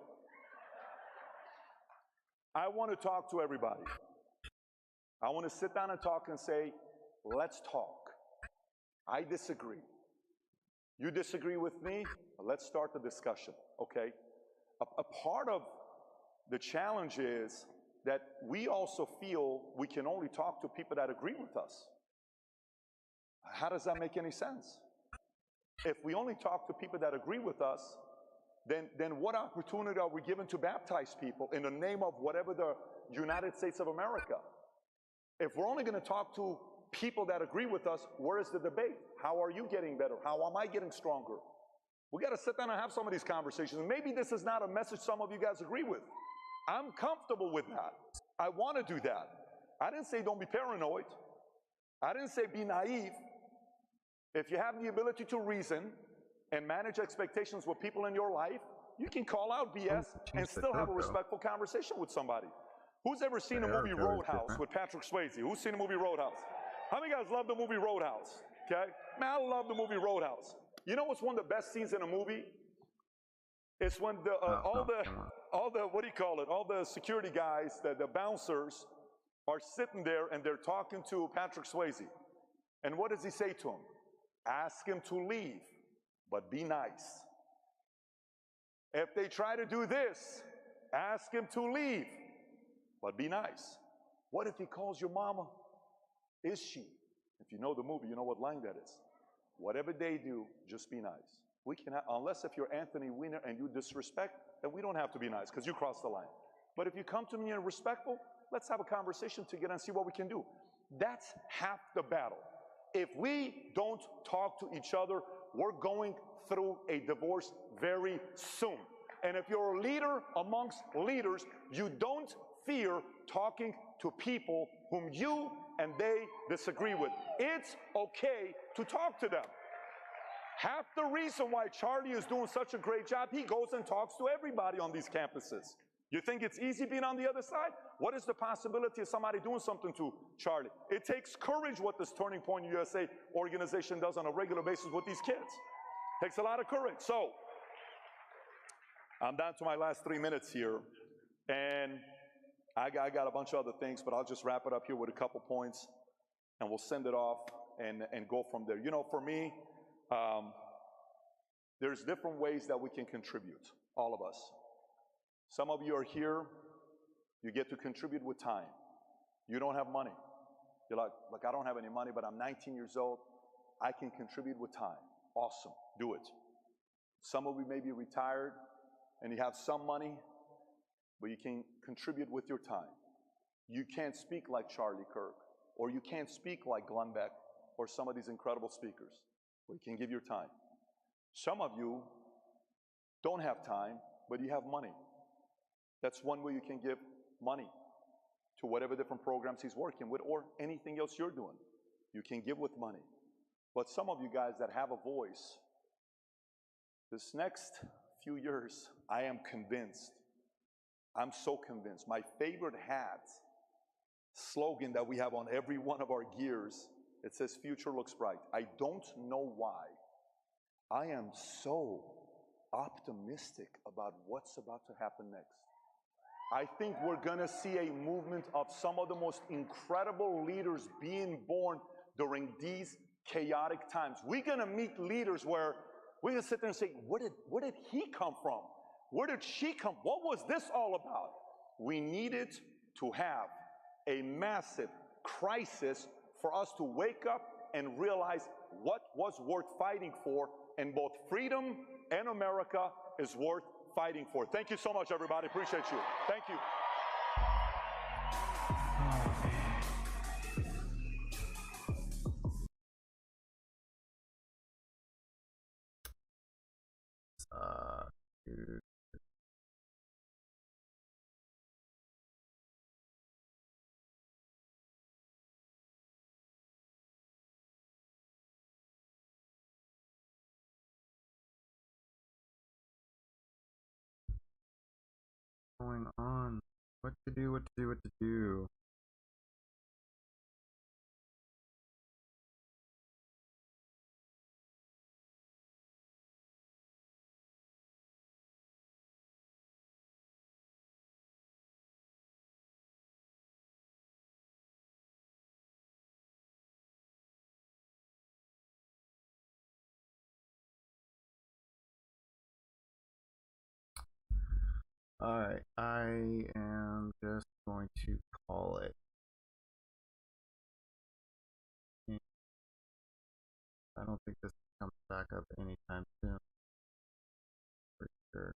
I want to talk to everybody. I want to sit down and talk and say, let's talk. I disagree. You disagree with me? Let's start the discussion, okay? A part of the challenge is that we also feel we can only talk to people that agree with us. How does that make any sense? If we only talk to people that agree with us, then what opportunity are we given to baptize people in the name of whatever the United States of America? If we're only going to talk to people that agree with us, where is the debate? How are you getting better? How am I getting stronger? We got to sit down and have some of these conversations. And maybe this is not a message some of you guys agree with. I'm comfortable with that. I want to do that. I didn't say don't be paranoid. I didn't say be naive. If you have the ability to reason and manage expectations with people in your life, you can call out BS and still have a respectful conversation with somebody. Who's ever seen the movie Roadhouse with Patrick Swayze? Who's seen the movie Roadhouse? How many guys love the movie Roadhouse? Okay? Man, I love the movie Roadhouse. You know what's one of the best scenes in a movie? It's when all the what do you call it? All the security guys, the bouncers, are sitting there and they're talking to Patrick Swayze. And what does he say to him? Ask him to leave, but be nice. If they try to do this, ask him to leave, but be nice. What if he calls your mama? Is she? If you know the movie, you know what line that is. Whatever they do, just be nice. We can, unless if you're Anthony Weiner and you disrespect, then we don't have to be nice because you crossed the line. But if you come to me and respectful, let's have a conversation together and see what we can do. That's half the battle. If we don't talk to each other, we're going through a divorce very soon. And if you're a leader amongst leaders, you don't fear talking to people whom you and they disagree with. It's okay to talk to them. Half the reason why Charlie is doing such a great job, he goes and talks to everybody on these campuses. You think it's easy being on the other side? What is the possibility of somebody doing something to Charlie? It takes courage what this Turning Point USA organization does on a regular basis with these kids. It takes a lot of courage. So, I'm down to my last 3 minutes here, and I got a bunch of other things, but I'll just wrap it up here with a couple points, and we'll send it off and go from there. You know, for me, there's different ways that we can contribute, all of us. Some of you are here, you get to contribute with time. You don't have money. You're like, look, I don't have any money, but I'm 19 years old. I can contribute with time. Awesome, do it. Some of you may be retired and you have some money, but you can contribute with your time. You can't speak like Charlie Kirk, or you can't speak like Glenn Beck, or some of these incredible speakers, but you can give your time. Some of you don't have time, but you have money. That's one way you can give money to whatever different programs he's working with, or anything else you're doing. You can give with money. But some of you guys that have a voice, this next few years, I am convinced, I'm so convinced, my favorite hat slogan that we have on every one of our gears, it says, future looks bright. I don't know why. I am so optimistic about what's about to happen next. I think we're gonna see a movement of some of the most incredible leaders being born during these chaotic times. We're gonna meet leaders where we're gonna sit there and say, where did he come from? Where did she come? What was this all about? We needed to have a massive crisis for us to wake up and realize what was worth fighting for, and both freedom and America is worth fighting for. Thank you so much, everybody. Appreciate you. Thank you.
Dude. Going on? What to do, what to do, what to do. Alright, I am just going to call it. I don't think this comes back up anytime soon. For sure.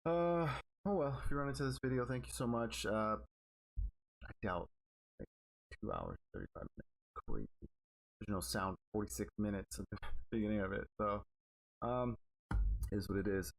Oh well, if you run into this video, thank you so much. I doubt like 2 hours, 35 minutes. Crazy. There's no sound 46 minutes at the beginning of it, so is what it is.